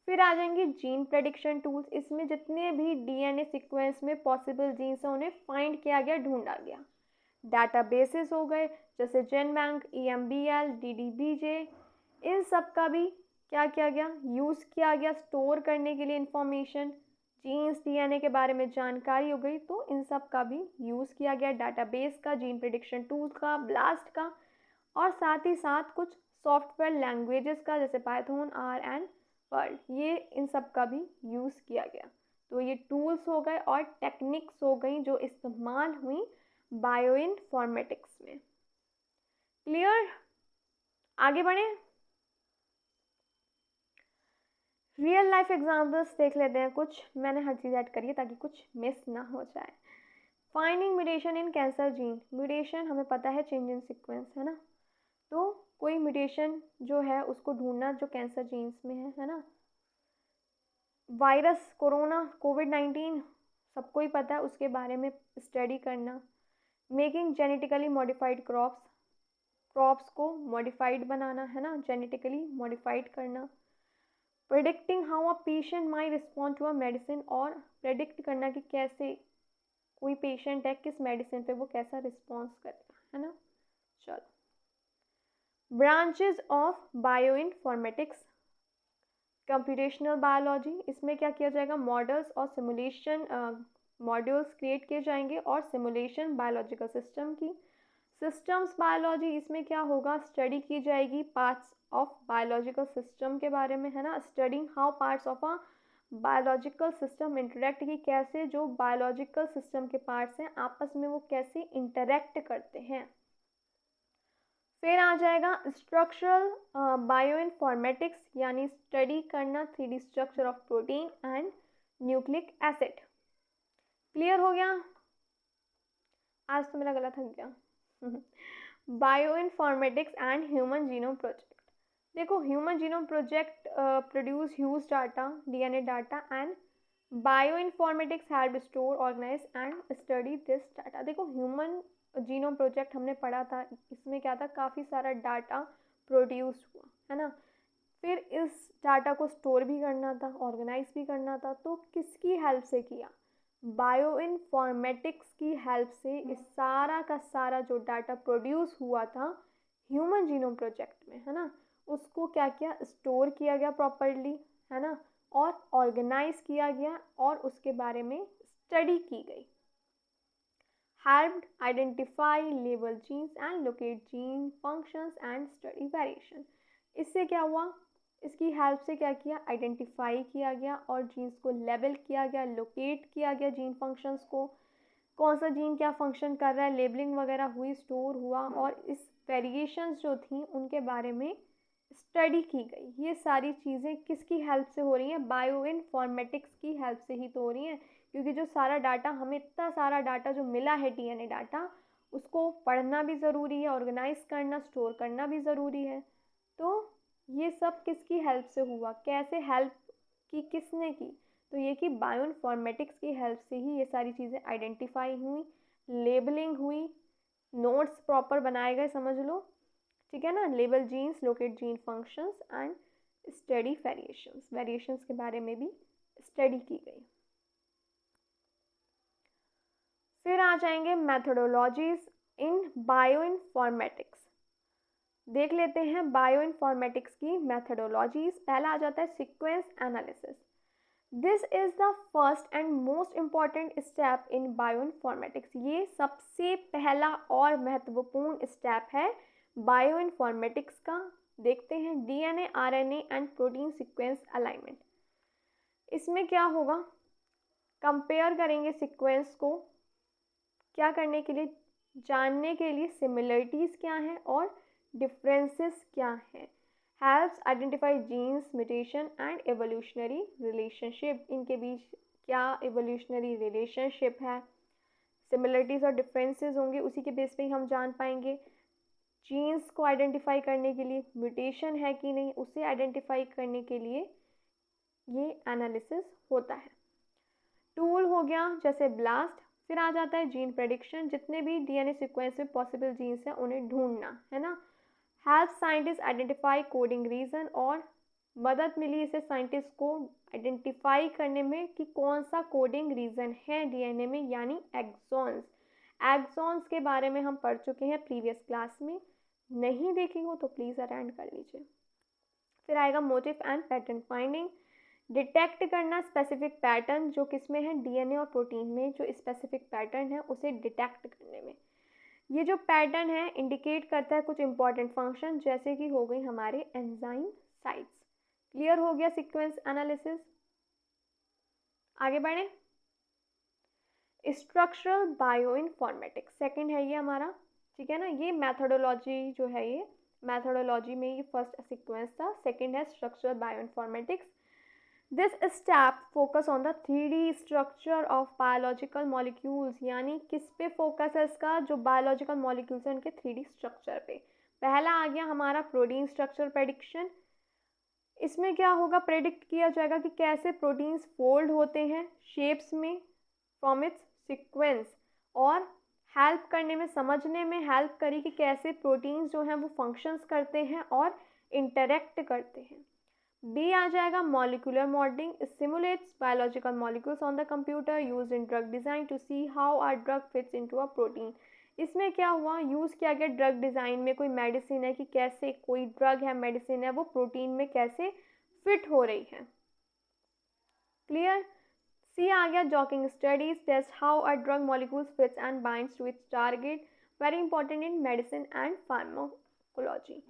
फिर आ जाएंगे जीन प्रेडिक्शन टूल्स। इसमें जितने भी डीएनए सीक्वेंस में पॉसिबल जीन्स हैं उन्हें फाइंड किया गया, ढूंढा गया। डाटाबेसेस हो गए जैसे जेनबैंक, ईएमबीएल, डीडीबीजे, इन सब का भी क्या किया गया, यूज़ किया गया स्टोर करने के लिए इंफॉर्मेशन। जीन्स डीएनए के बारे में जानकारी हो गई तो इन सब का भी यूज़ किया गया, डाटाबेस का, जीन प्रेडिक्शन टूल का, ब्लास्ट का, और साथ ही साथ कुछ सॉफ्टवेयर लैंग्वेजेस का जैसे पाइथन, आर एंड पर्ल, ये इन सब का भी यूज़ किया गया। तो ये टूल्स हो गए और टेक्निक्स हो गई जो इस्तेमाल हुई बायोइन्फॉर्मेटिक्स में। क्लियर? आगे बढ़े। रियल लाइफ एग्जांपल्स देख लेते हैं कुछ, मैंने हर चीज़ ऐड करी है ताकि कुछ मिस ना हो जाए। Finding mutation in cancer gene. Mutation हमें पता है चेंज इन सीक्वेंस है ना, तो कोई म्यूटेशन जो है उसको ढूंढना जो कैंसर जीन्स में है ना। वायरस कोरोना कोविड-19 सबको ही पता है, उसके बारे में स्टडी करना। मेकिंग जेनेटिकली मॉडिफाइड क्रॉप्स को मॉडिफाइड बनाना है ना, जेनेटिकली मॉडिफाइड करना। Predicting how a patient may respond to a medicine, और प्रेडिक्ट करना कि कैसे कोई पेशेंट है किस मेडिसिन पे वो कैसा रिस्पॉन्स करेगा, है ना। चलो, branches of bioinformatics. Computational biology, इसमें क्या किया जाएगा, मॉडल्स और सिमुलेशन मॉड्यूल्स क्रिएट किए जाएंगे और सिमुलेशन बायोलॉजिकल सिस्टम की। सिस्टम्स बायोलॉजी, इसमें क्या होगा, स्टडी की जाएगी पार्ट्स ऑफ बायोलॉजिकल सिस्टम के बारे में, है ना। Studying how parts of a biological system interact, की कैसे जो बायोलॉजिकल सिस्टम के पार्ट्स हैं आपस में वो कैसे इंटरेक्ट करते हैं। फिर आ जाएगा स्ट्रक्चरल बायोइन्फॉर्मेटिक्स, यानी स्टडी करना 3D structure of protein and nucleic acid. Clear हो गया? आज तो मेरा गला थक गया। Bioinformatics and human genome project. देखो human genome project produce huge data, DNA data, and bioinformatics help store, organise and study this data. देखो ह्यूमन जीनोम प्रोजेक्ट हमने पढ़ा था, इसमें क्या था, काफ़ी सारा डाटा प्रोड्यूस हुआ है ना। फिर इस डाटा को स्टोर भी करना था, ऑर्गेनाइज भी करना था, तो किसकी हेल्प से किया, बायोइन्फॉर्मेटिक्स की हेल्प से। इस सारा का सारा जो डाटा प्रोड्यूस हुआ था ह्यूमन जीनोम प्रोजेक्ट में, है ना, उसको क्या किया, स्टोर किया गया प्रॉपरली, है ना, और ऑर्गेनाइज किया गया और उसके बारे में स्टडी की गई। helped identify, label genes and locate gene functions and study variation। इससे क्या हुआ, इसकी हेल्प से क्या किया, आइडेंटिफाई किया गया और जीन्स को लेबल किया गया, लोकेट किया गया जीन फंक्शंस को, कौन सा जीन क्या फंक्शन कर रहा है, लेबलिंग वगैरह हुई, स्टोर हुआ, और इस वेरिएशंस जो थी उनके बारे में स्टडी की गई। ये सारी चीज़ें किसकी हेल्प से हो रही हैं, बायोइन्फॉर्मेटिक्स की हेल्प से ही तो हो रही हैं, क्योंकि जो सारा डाटा हमें, इतना सारा डाटा जो मिला है डीएनए डाटा, उसको पढ़ना भी ज़रूरी है, ऑर्गेनाइज करना, स्टोर करना भी ज़रूरी है। तो ये सब किसकी हेल्प से हुआ, कैसे हेल्प की, किसने की, तो ये कि बायोइन्फॉर्मेटिक्स की हेल्प से ही ये सारी चीज़ें आइडेंटिफाई हुई, लेबलिंग हुई, नोट्स प्रॉपर बनाए गए, समझ लो, ठीक है ना। Label genes, locate gene functions and study variations के बारे में भी स्टडी की गई। फिर आ जाएंगे मेथोडोलॉजीज इन बायोइन्फॉर्मेटिक्स। देख लेते हैं बायोइन्फॉर्मेटिक्स की मेथोडोलॉजीज। पहला आ जाता है sequence analysis. This is the first and most important step in bioinformatics. ये सबसे पहला और महत्वपूर्ण स्टेप है बायोइन्फॉर्मेटिक्स का। देखते हैं DNA, RNA and protein sequence alignment. इसमें क्या होगा, कंपेयर करेंगे सीक्वेंस को, क्या करने के लिए, जानने के लिए सिमिलरिटीज़ क्या हैं और डिफरेंसेस क्या हैं। Helps identify genes, mutation and evolutionary relationship, इनके बीच क्या एवोल्यूशनरी रिलेशनशिप है, सिमिलरिटीज़ और डिफरेंसेस होंगे, उसी के बेस पे ही हम जान पाएंगे। जीन्स को आइडेंटिफाई करने के लिए म्यूटेशन है कि नहीं, उसे आइडेंटिफाई करने के लिए ये एनालिसिस होता है। टूल हो गया जैसे ब्लास्ट। फिर आ जाता है जीन प्रेडिक्शन, जितने भी डीएनए सीक्वेंस में पॉसिबल जीन्स हैं उन्हें ढूंढना है ना। Help scientist identify coding region, और मदद मिली इसे साइंटिस्ट को आइडेंटिफाई करने में कि कौन सा कोडिंग रीजन है डीएनए में, यानी एक्सॉन्स। एक्सॉन्स के बारे में हम पढ़ चुके हैं प्रीवियस क्लास में, नहीं देखी हो तो प्लीज़ अटेंड कर लीजिए। फिर आएगा motive and pattern finding, detect करना स्पेसिफिक पैटर्न जो किसमें है, डीएनए और प्रोटीन में जो स्पेसिफिक पैटर्न है उसे डिटेक्ट करने में। ये जो पैटर्न है इंडिकेट करता है कुछ इंपॉर्टेंट फंक्शन, जैसे कि हो गई हमारे एंजाइम साइट्स। क्लियर हो गया सीक्वेंस एनालिसिस। आगे बढ़े, स्ट्रक्चरल बायो इन्फॉर्मेटिक्स सेकेंड है ये हमारा, ठीक है ना। ये मैथडोलॉजी जो है, ये मैथडोलॉजी में ये फर्स्ट सीक्वेंस था, सेकेंड है structural bio informatics. This step focus on the 3D structure of biological molecules, यानी किस पे फोकस है इसका, जो बायोलॉजिकल मॉलिक्यूल्स हैं उनके 3D स्ट्रक्चर पे। पहला आ गया हमारा प्रोटीन स्ट्रक्चर प्रेडिक्शन। इसमें क्या होगा, प्रेडिक्ट किया जाएगा कि कैसे प्रोटीन्स फोल्ड होते हैं शेप्स में फ्रॉम इट्स सीक्वेंस, और हेल्प करने में, समझने में हेल्प करी कि कैसे प्रोटीन्स जो हैं वो फंक्शंस करते हैं और इंटरेक्ट करते हैं। बी आ जाएगा molecular modelling, simulates biological molecules on the computer used in drug design to see how are drug fits into a protein. इसमें क्या हुआ, यूज़ किया गया ड्रग डिज़ाइन में, कोई मेडिसिन है कि कैसे, कोई ड्रग है, मेडिसिन है, वो प्रोटीन में कैसे फिट हो रही है। क्लियर। सी आ गया docking studies, test how a drug molecules fits and binds to its target, very important in medicine and pharmacology.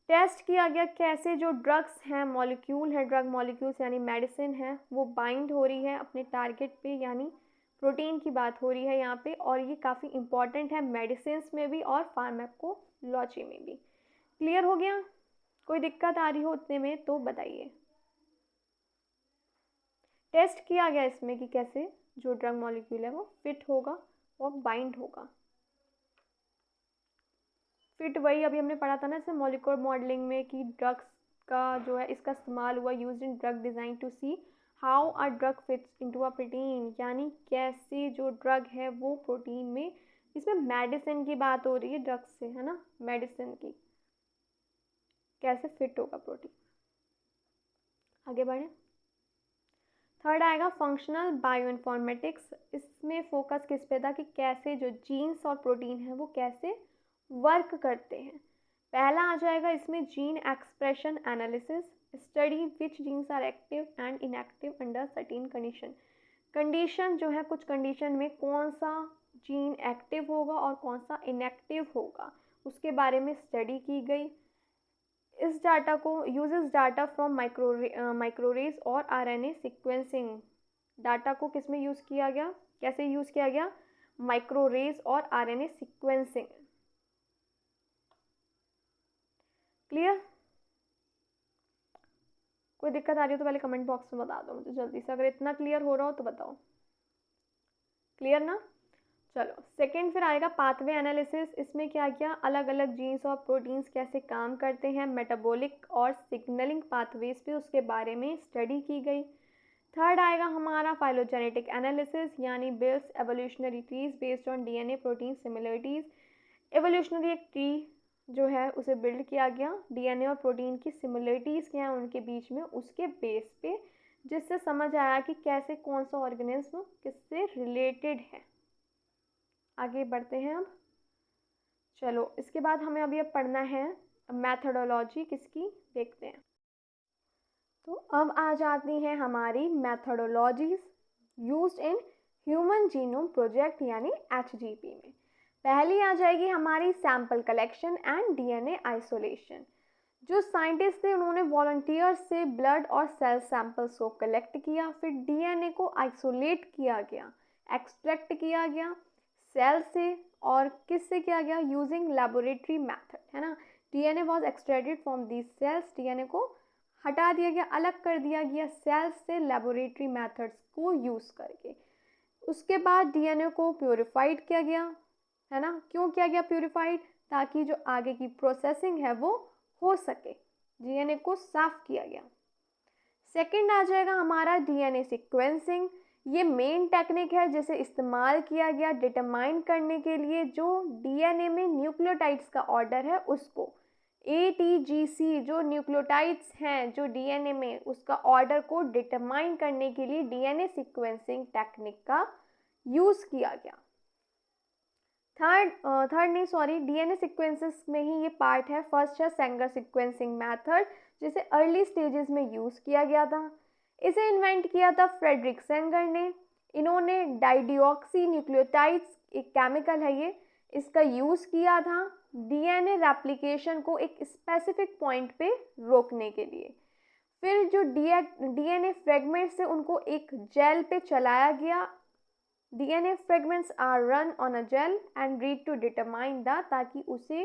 Test किया गया कैसे जो ड्रग्स हैं, मॉलिक्यूल हैं, ड्रग मॉलिक्यूल्स यानी मेडिसिन है, वो बाइंड हो रही है अपने टारगेट पे, यानी प्रोटीन की बात हो रही है यहाँ पे, और ये काफ़ी इंपॉर्टेंट है मेडिसिन में भी और फार्माकोलॉजी में भी। क्लियर हो गया, कोई दिक्कत आ रही हो उतने में तो बताइए। टेस्ट किया गया इसमें कि कैसे जो ड्रग मॉलिक्यूल है वो फिट होगा और बाइंड होगा। फिट वही अभी हमने पढ़ा था ना जैसे मॉलिक्यूलर मॉडलिंग में, कि ड्रग्स का जो है इसका इस्तेमाल हुआ used in drug design to see how a drug fits into a protein, यानी कैसे जो ड्रग है वो प्रोटीन में, इसमें मेडिसिन की बात हो रही है ड्रग्स से, है ना, मेडिसिन की कैसे फिट होगा प्रोटीन। आगे बढ़े, थर्ड आएगा फंक्शनल बायो इन्फॉर्मेटिक्स। इसमें फोकस किस पे था कि कैसे जो जीन्स और प्रोटीन है वो कैसे वर्क करते हैं। पहला आ जाएगा इसमें gene expression analysis, study which genes are active and inactive under certain condition. Condition जो है, कुछ कंडीशन में कौन सा जीन एक्टिव होगा और कौन सा इनएक्टिव होगा, उसके बारे में स्टडी की गई। इस डाटा को यूजेस डाटा फ्रॉम माइक्रोरेज और आरएनए सीक्वेंसिंग। डाटा को किस में यूज़ किया गया, कैसे यूज़ किया गया, माइक्रोरेज और आरएनए सीक्वेंसिंग। क्लियर। कोई दिक्कत आ रही हो तो पहले कमेंट बॉक्स में बता दो मुझे जल्दी से, अगर इतना क्लियर हो रहा हो तो बताओ। क्लियर ना, चलो सेकंड फिर आएगा पाथवे एनालिसिस। इसमें क्या किया, अलग अलग जीन्स और प्रोटीन्स कैसे काम करते हैं मेटाबॉलिक और सिग्नलिंग पाथवेज पे, उसके बारे में स्टडी की गई। थर्ड आएगा हमारा फाइलोजेनेटिक एनालिसिस, यानी builds evolutionary trees based on DNA protein similarities. Evolutionary एक ट्री जो है उसे बिल्ड किया गया डीएनए और प्रोटीन की सिमिलरिटीज़ क्या हैं उनके बीच में, उसके बेस पे, जिससे समझ आया कि कैसे कौन सा ऑर्गेनिज्म किससे रिलेटेड है। आगे बढ़ते हैं अब, चलो इसके बाद हमें अभी अब पढ़ना है मैथडोलॉजी किसकी, देखते हैं। तो अब आ जाती हैं हमारी methodologies used in human genome project यानी HGP में। पहली आ जाएगी हमारी sample collection and DNA isolation. जो साइंटिस्ट थे उन्होंने वॉलंटियर्स से ब्लड और सेल सैंपल्स को कलेक्ट किया, फिर डीएनए को आइसोलेट किया गया, एक्सट्रैक्ट किया गया सेल से, और किससे किया गया, यूजिंग लेबोरेटरी मेथड, है ना। DNA was extracted from these cells, DNA को हटा दिया गया, अलग कर दिया गया सेल्स से लेबोरेटरी मेथड्स को यूज़ करके। उसके बाद डीएनए को प्योरीफाइड किया गया, है ना। क्यों किया गया प्योरीफाइड, ताकि जो आगे की प्रोसेसिंग है वो हो सके, डीएनए को साफ किया गया। सेकंड आ जाएगा हमारा डीएनए सीक्वेंसिंग। ये मेन टेक्निक है जिसे इस्तेमाल किया गया डिटरमाइन करने के लिए जो डीएनए में न्यूक्लियोटाइड्स का ऑर्डर है उसको, ATGC जो न्यूक्लियोटाइड्स हैं जो डीएनए में, उसका ऑर्डर को डिटरमाइन करने के लिए डीएनए सीक्वेंसिंग टेक्निक का यूज़ किया गया। डीएनए सीक्वेंसेस में ही ये पार्ट है। फर्स्ट है सेंगर सीक्वेंसिंग मेथड, जिसे अर्ली स्टेजेस में यूज़ किया गया था। इसे इन्वेंट किया था फ्रेडरिक सेंगर ने। इन्होंने डाइडिऑक्सी न्यूक्लियोटाइड्स, एक केमिकल है ये, इसका यूज़ किया था डीएनए रेप्लिकेशन को एक स्पेसिफिक पॉइंट पे रोकने के लिए। फिर जो डीएनए फ्रेगमेंट से उनको एक जेल पे चलाया गया। DNA fragments are run on a gel and read to determine the, ताकि उसे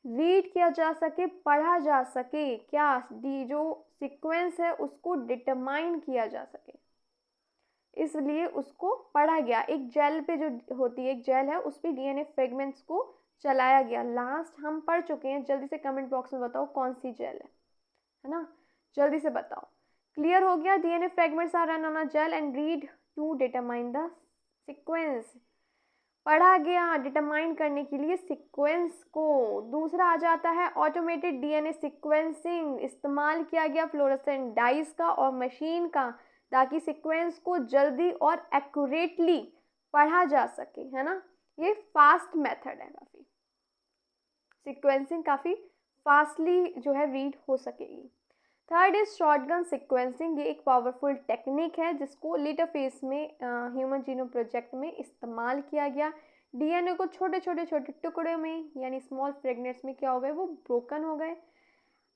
रीड किया जा सके, पढ़ा जा सके, क्या डी जो सीक्वेंस है उसको डिटरमाइन किया जा सके, इसलिए उसको पढ़ा गया। एक जेल पे जो होती है, एक जेल है, उस पर डीएनए फ्रेगमेंट्स को चलाया गया। लास्ट हम पढ़ चुके हैं, जल्दी से कमेंट बॉक्स में बताओ कौन सी जेल है ना, जल्दी से बताओ। क्लियर हो गया, DNA fragments are run on a gel and read to determine the sequence, पढ़ा गया डिटरमाइन करने के लिए सीक्वेंस को। दूसरा आ जाता है ऑटोमेटेड डीएनए सीक्वेंसिंग, इस्तेमाल किया गया फ्लोरोसेंट डाइस का और मशीन का, ताकि सीक्वेंस को जल्दी और एक्यूरेटली पढ़ा जा सके, है ना। ये फास्ट मेथड है, काफ़ी सीक्वेंसिंग काफ़ी फास्टली जो है रीड हो सकेगी। Third is shotgun sequencing. ये एक पावरफुल टेक्निक है जिसको लेटर फेज में ह्यूमन जीनोम प्रोजेक्ट में इस्तेमाल किया गया। डीएनए को छोटे छोटे टुकड़ों में यानी स्मॉल फ्रेगमेंट्स में क्या हो गए, वो ब्रोकन हो गए।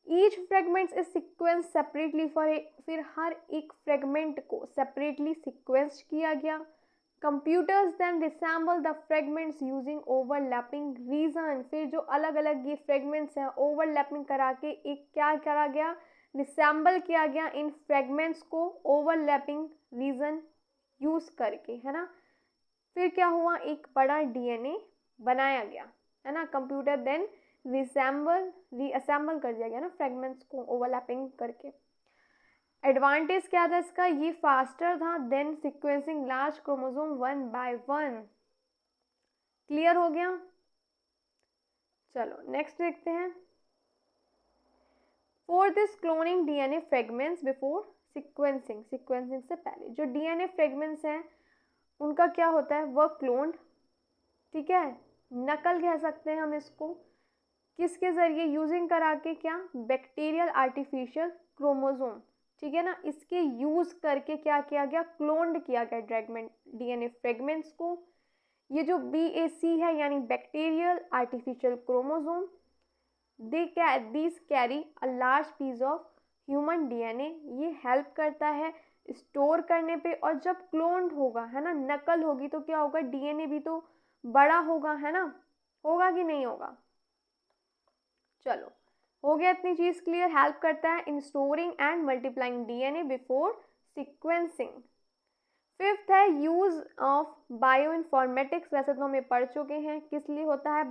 Each fragments is sequence separately for फिर हर एक फ्रेगमेंट को सेपरेटली सीक्वेंस किया गया। Computers then resemble the fragments using overlapping region. फिर जो अलग अलग ये फ्रेगमेंट्स हैं ओवरलैपिंग करा के एक क्या करा गया, रिसेंबल किया गया इन फ्रेगमेंट्स को ओवरलैपिंग रीजन यूज़ करके, है ना। फिर क्या हुआ, एक बड़ा डीएनए बनाया गया, है ना। कंप्यूटर देन रीअसेंबल कर दिया गया ना फ्रेगमेंट्स को ओवरलैपिंग करके। एडवांटेज क्या था इसका, ये फास्टर था then sequencing large chromosome 1 by 1। Clear हो गया, चलो नेक्स्ट देखते हैं। For this cloning DNA fragments before sequencing, sequencing से पहले जो डीएनए फ्रेगमेंट्स हैं उनका क्या होता है, वह क्लोन्ड, ठीक है, नकल कह सकते हैं हम इसको, किसके ज़रिए, यूजिंग करा के क्या, बैक्टीरियल आर्टिफिशियल क्रोमोसोम, ठीक है ना। इसके यूज़ करके क्या किया गया, क्लोन्ड किया गया डीएनए फ्रेगमेंट्स को। ये जो BAC है यानी bacterial artificial chromosome, these carry a large piece of human DNA। ये हेल्प करता है स्टोर करने पे, और जब क्लोन्ड होगा, है ना, नकल होगी, तो क्या होगा, डीएनए भी तो बड़ा होगा, है ना, होगा कि नहीं होगा। चलो हो गया इतनी चीज़ क्लियर। हेल्प करता है इन storing and multiplying DNA before sequencing. Fifth है यूज़ ऑफ बायो इन्फॉर्मेटिक्स। वैसे तो हमें पढ़ चुके हैं किस लिए होता है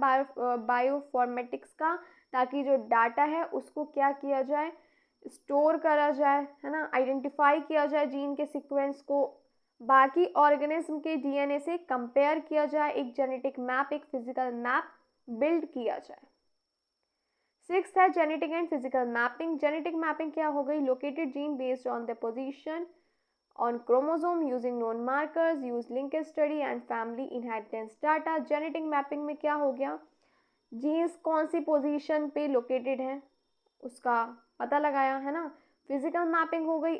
बायोफॉर्मेटिक्स का, ताकि जो डाटा है उसको क्या किया जाए, स्टोर करा जाए, है ना, आइडेंटिफाई किया जाए जीन के सीक्वेंस को, बाकी ऑर्गेनिज्म के डीएनए से कंपेयर किया जाए, एक जेनेटिक मैप, एक फिजिकल मैप बिल्ड किया जाए। सिक्स्थ है genetic and physical mapping. Genetic mapping क्या हो गई, located gene based on the position on chromosome using known markers, use linkage study and family inheritance data। Genetic mapping में क्या हो गया, जीन्स कौन सी पोजीशन पे लोकेटेड है उसका पता लगाया, है ना। फिजिकल मैपिंग हो गई,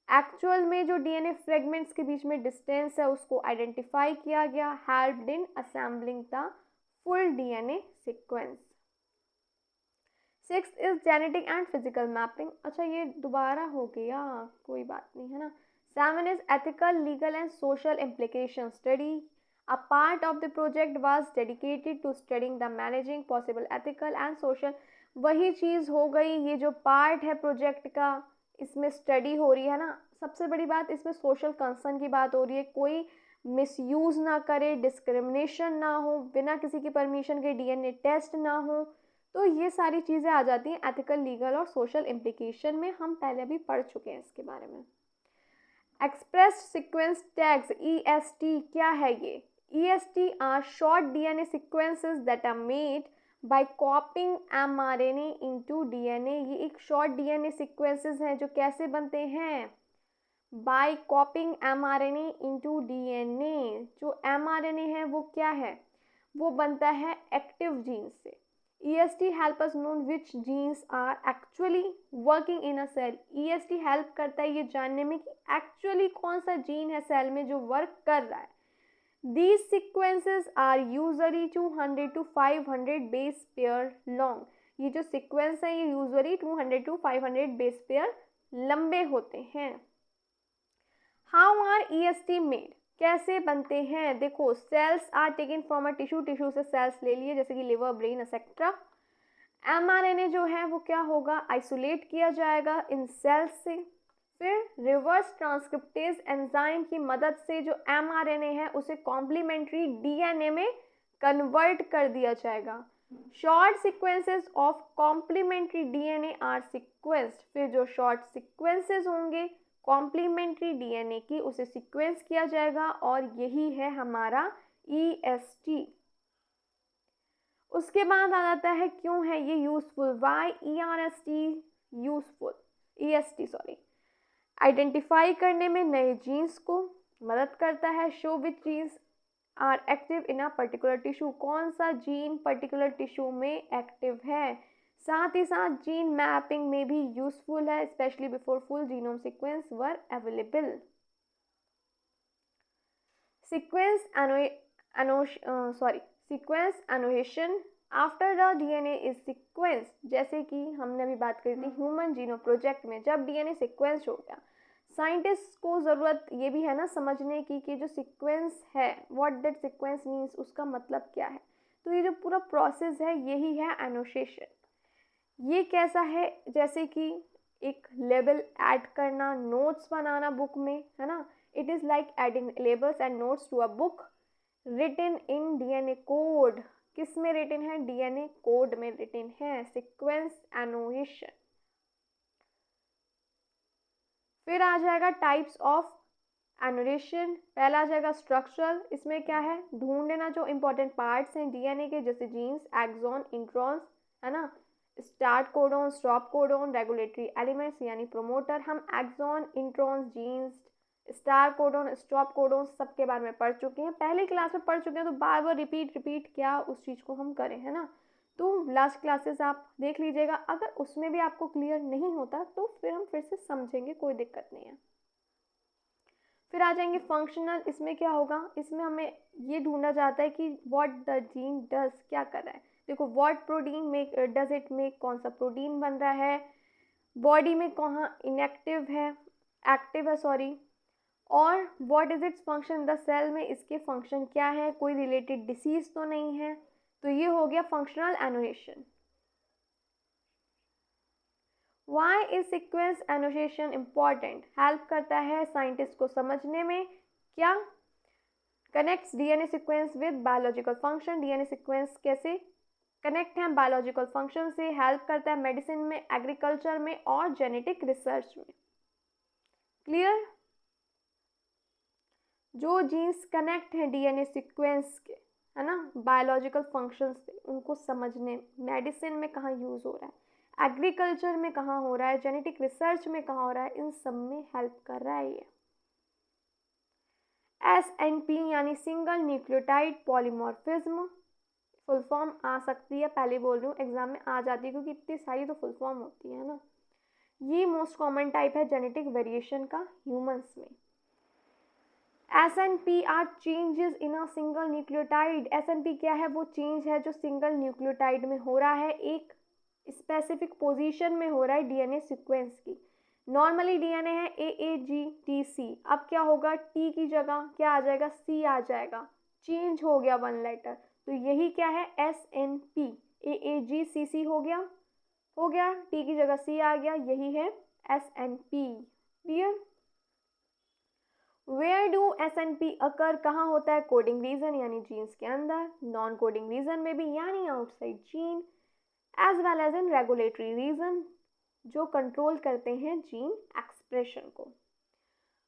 एक्चुअल में जो डीएनए फ्रेगमेंट्स के बीच में डिस्टेंस है उसको आइडेंटिफाई किया गया, helped in assembling the full DNA sequence. Sixth is genetic and physical mapping, अच्छा ये दोबारा हो गया, कोई बात नहीं है ना। Seven is ethical legal and social implication study, a part of the project was dedicated to studying the managing possible ethical and social, वही चीज़ हो गई, ये जो पार्ट है प्रोजेक्ट का इसमें स्टडी हो रही है ना। सबसे बड़ी बात इसमें सोशल कंसर्न की बात हो रही है, कोई मिसयूज़ ना करे, डिस्क्रिमिनेशन ना हो, बिना किसी की परमिशन के डीएनए टेस्ट ना हो, तो ये सारी चीज़ें आ जाती हैं एथिकल लीगल और सोशल इम्प्लीकेशन में, हम पहले भी पढ़ चुके हैं इसके बारे में। एक्सप्रेस सीक्वेंस टैग्स EST क्या है ये? EST are short DNA sequences that are made by copying mRNA into DNA, ये एक शॉर्ट DNA सीक्वेंसेस हैं जो कैसे बनते हैं? By copying mRNA into DNA, जो mRNA है वो क्या है? वो बनता है एक्टिव जीन से। EST help us know which genes are actually working in a cell, EST help करता है ये जानने में कि एक्चुअली कौन सा जीन है सेल में जो वर्क कर रहा है। These sequences are usually 200 to 500 base pair long, ये जो सीक्वेंस है ये यूजुअली 200 to 500 बेस पेयर लंबे होते हैं। How are EST made, कैसे बनते हैं? देखो, cells are taken from a tissue, tissue से सेल्स ले लिए जैसे कि लिवर, ब्रेन, एक्सेट्रा। mRNA जो है वो क्या होगा? आइसोलेट किया जाएगा इन सेल्स से, फिर रिवर्स ट्रांसक्रिप्टेज एंजाइम की मदद से जो mRNA है उसे कॉम्प्लीमेंट्री DNA में कन्वर्ट कर दिया जाएगा। Short sequences of complementary DNA are sequenced, फिर जो शॉर्ट सीक्वेंसेस होंगे कॉम्प्लीमेंट्री DNA की उसे सीक्वेंस किया जाएगा और यही है हमारा EST। उसके बाद आ जाता है क्यों है ये useful, why ERST useful, EST sorry, identify करने में नए जीन्स को मदद करता है। Show which genes are active in a particular tissue, कौन सा जीन पर्टिकुलर टिश्यू में एक्टिव है। साथ ही साथ जीन मैपिंग में भी यूजफुल है, specially before full genome sequence were available. Sequence sequence annotation after the DNA is sequence, जैसे कि हमने अभी बात करी थी ह्यूमन जीनोम प्रोजेक्ट में, जब DNA सीक्वेंस हो गया, साइंटिस्ट को ज़रूरत ये भी है ना समझने की कि जो सीक्वेंस है व्हाट दैट सीक्वेंस मीन्स, उसका मतलब क्या है। तो ये जो पूरा प्रोसेस है यही है एनोटेशन। ये कैसा है? जैसे कि एक लेबल ऐड करना, नोट्स बनाना बुक में, है ना। It is like adding labels and notes to a book written in DNA code, किस में रिटन है? DNA कोड में रिटन है, सीक्वेंस एनोटेशन। फिर आ जाएगा टाइप्स ऑफ एनोटेशन, पहला आ जाएगा स्ट्रक्चरल, इसमें क्या है? ढूंढ लेना जो इंपॉर्टेंट पार्ट्स हैं DNA के, जैसे जीन्स, एक्सॉन, इंट्रॉन्स, है ना, start codon, stop codon, regulatory elements यानी प्रोमोटर। हम exon, introns, genes, star codon, stop codon सबके बारे में पढ़ चुके हैं, पहले क्लास में पढ़ चुके हैं, तो बार बार रिपीट क्या उस चीज़ को हम करें, है ना। तो लास्ट क्लासेस आप देख लीजिएगा, अगर उसमें भी आपको क्लियर नहीं होता तो फिर हम फिर से समझेंगे, कोई दिक्कत नहीं है। फिर आ जाएंगे फंक्शनल, इसमें क्या होगा? इसमें हमें ये ढूंढा जाता है कि व्हाट द जीन डज, क्या कर रहा है। देखो, what protein make does it make, कौन सा प्रोटीन बन रहा है, बॉडी में कहाँ इनएक्टिव है, एक्टिव है सॉरी, और what is its function in the cell में, इसके फंक्शन क्या है, कोई रिलेटेड डिसीज तो नहीं है। तो ये हो गया functional annotation. Why is sequence annotation important? Help करता है साइंटिस्ट को समझने में, क्या? Connects DNA sequence with biological function, DNA sequence कैसे कनेक्ट हैं बायोलॉजिकल फंक्शन से, हेल्प करता है मेडिसिन में, एग्रीकल्चर में और जेनेटिक रिसर्च में। क्लियर? जो जीन्स कनेक्ट हैं DNA सीक्वेंस के, है ना, बायोलॉजिकल फंक्शन से, उनको समझने, मेडिसिन में कहाँ यूज़ हो रहा है, एग्रीकल्चर में कहाँ हो रहा है, जेनेटिक रिसर्च में कहाँ हो रहा है, इन सब में हेल्प कर रहा है ये। SNP यानी single nucleotide polymorphism, full form आ सकती है, पहले बोल रही हूँ एग्जाम में आ जाती है क्योंकि इतनी सारी तो फुल फॉर्म होती है ना। ये मोस्ट कॉमन टाइप है जेनेटिक वेरिएशन का ह्यूमंस में। SNP are changes in a single nucleotide, SNP क्या है? वो चेंज है जो सिंगल न्यूक्लियोटाइड में हो रहा है, एक स्पेसिफिक पोजीशन में हो रहा है डीएनए सीक्वेंस की। नॉर्मली डीएनए है AAGTC, अब क्या होगा, टी की जगह क्या आ जाएगा, सी आ जाएगा, चेंज हो गया 1 लेटर, तो यही क्या है, SNP। AAGCC हो गया, टी की जगह सी आ गया, यही है SNP। Clear. Where do SNP occur, कहाँ होता है, कोडिंग रीजन यानी जीन्स के अंदर, नॉन कोडिंग रीजन में भी यानी outside gene, as well as in regulatory region जो कंट्रोल करते हैं जीन एक्सप्रेशन को।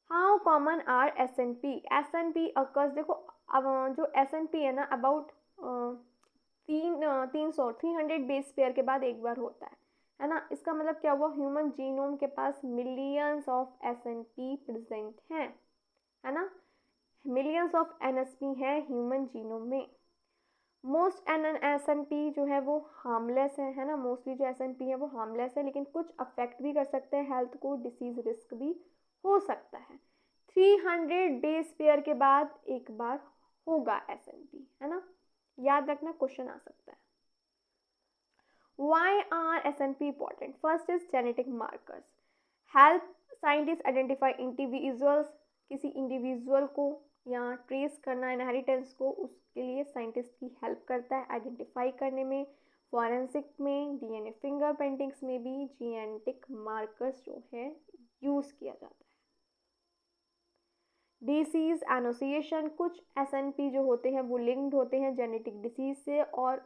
How common are SNP occurs, देखो अब जो SNP है ना अबाउट 300 बेस पेयर के बाद एक बार होता है ना। इसका मतलब क्या हुआ, ह्यूमन जीनोम के पास मिलियंस ऑफ SNP प्रेजेंट हैं, है ना, मिलियंस ऑफ NSP है ह्यूमन जीनोम में। मोस्ट SNP जो है वो हार्मलेस है ना, मोस्टली जो SNP है वो हार्मलेस है, लेकिन कुछ अफेक्ट भी कर सकते हैं हेल्थ को, डिसीज रिस्क भी हो सकता है। 300 बेस पेयर के बाद एक बार होगा SNP, है ना, याद रखना, क्वेश्चन आ सकता है। Why are SNP important? First is genetic markers. Help scientists identify individuals, किसी इंडिविजुअल को या ट्रेस करना इनहेरिटेंस को, उसके लिए साइंटिस्ट की हेल्प करता है आइडेंटिफाई करने में। फॉरेंसिक में, डीएनए फिंगरप्रिंटिंग्स में भी जेनेटिक मार्कर्स जो है यूज़ किया जाता है। डिसीज एनोसिएशन, कुछ SNP जो होते हैं वो लिंक्ड होते हैं जेनेटिक डिसीज से, और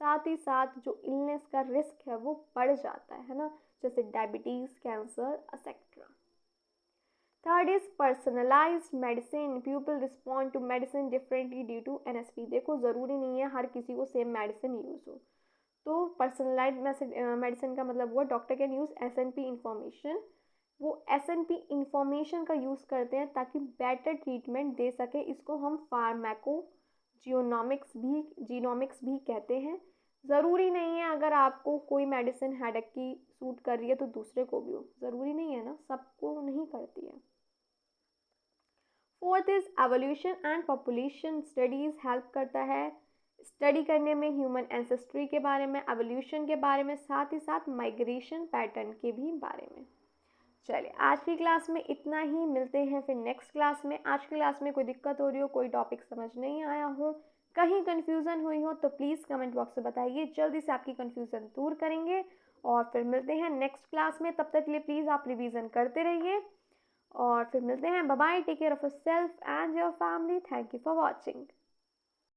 साथ ही साथ जो इलनेस का रिस्क है वो बढ़ जाता है ना, जैसे diabetes, cancer etcetera. Third is personalized medicine, people respond to medicine differently due to NSP। देखो ज़रूरी नहीं है हर किसी को सेम मेडिसिन यूज़ हो, तो पर्सनलाइज्ड मेडिसिन का मतलब हुआ doctor can use SNP information, वो SNP इंफॉर्मेशन का यूज़ करते हैं ताकि बेटर ट्रीटमेंट दे सके। इसको हम फार्मेको जीनोमिक्स भी कहते हैं। ज़रूरी नहीं है अगर आपको कोई मेडिसिन हेडेक की सूट कर रही है तो दूसरे को भी हो, ज़रूरी नहीं है ना, सबको नहीं करती है। Fourth is evolution and population studies, help करता है स्टडी करने में ह्यूमन एंसेस्ट्री के बारे में, एवोल्यूशन के बारे में, साथ ही साथ माइग्रेशन पैटर्न के भी बारे में। चलिए आज की क्लास में इतना ही, मिलते हैं फिर नेक्स्ट क्लास में। आज की क्लास में कोई दिक्कत हो रही हो, कोई टॉपिक समझ नहीं आया हो, कहीं कन्फ्यूज़न हुई हो तो प्लीज़ कमेंट बॉक्स में बताइए, जल्दी से आपकी कन्फ्यूज़न दूर करेंगे। और फिर मिलते हैं नेक्स्ट क्लास में, तब तक के लिए प्लीज़ आप रिवीजन करते रहिए, और फिर मिलते हैं। Bye bye, take care of yourself and your family, thank you for watching.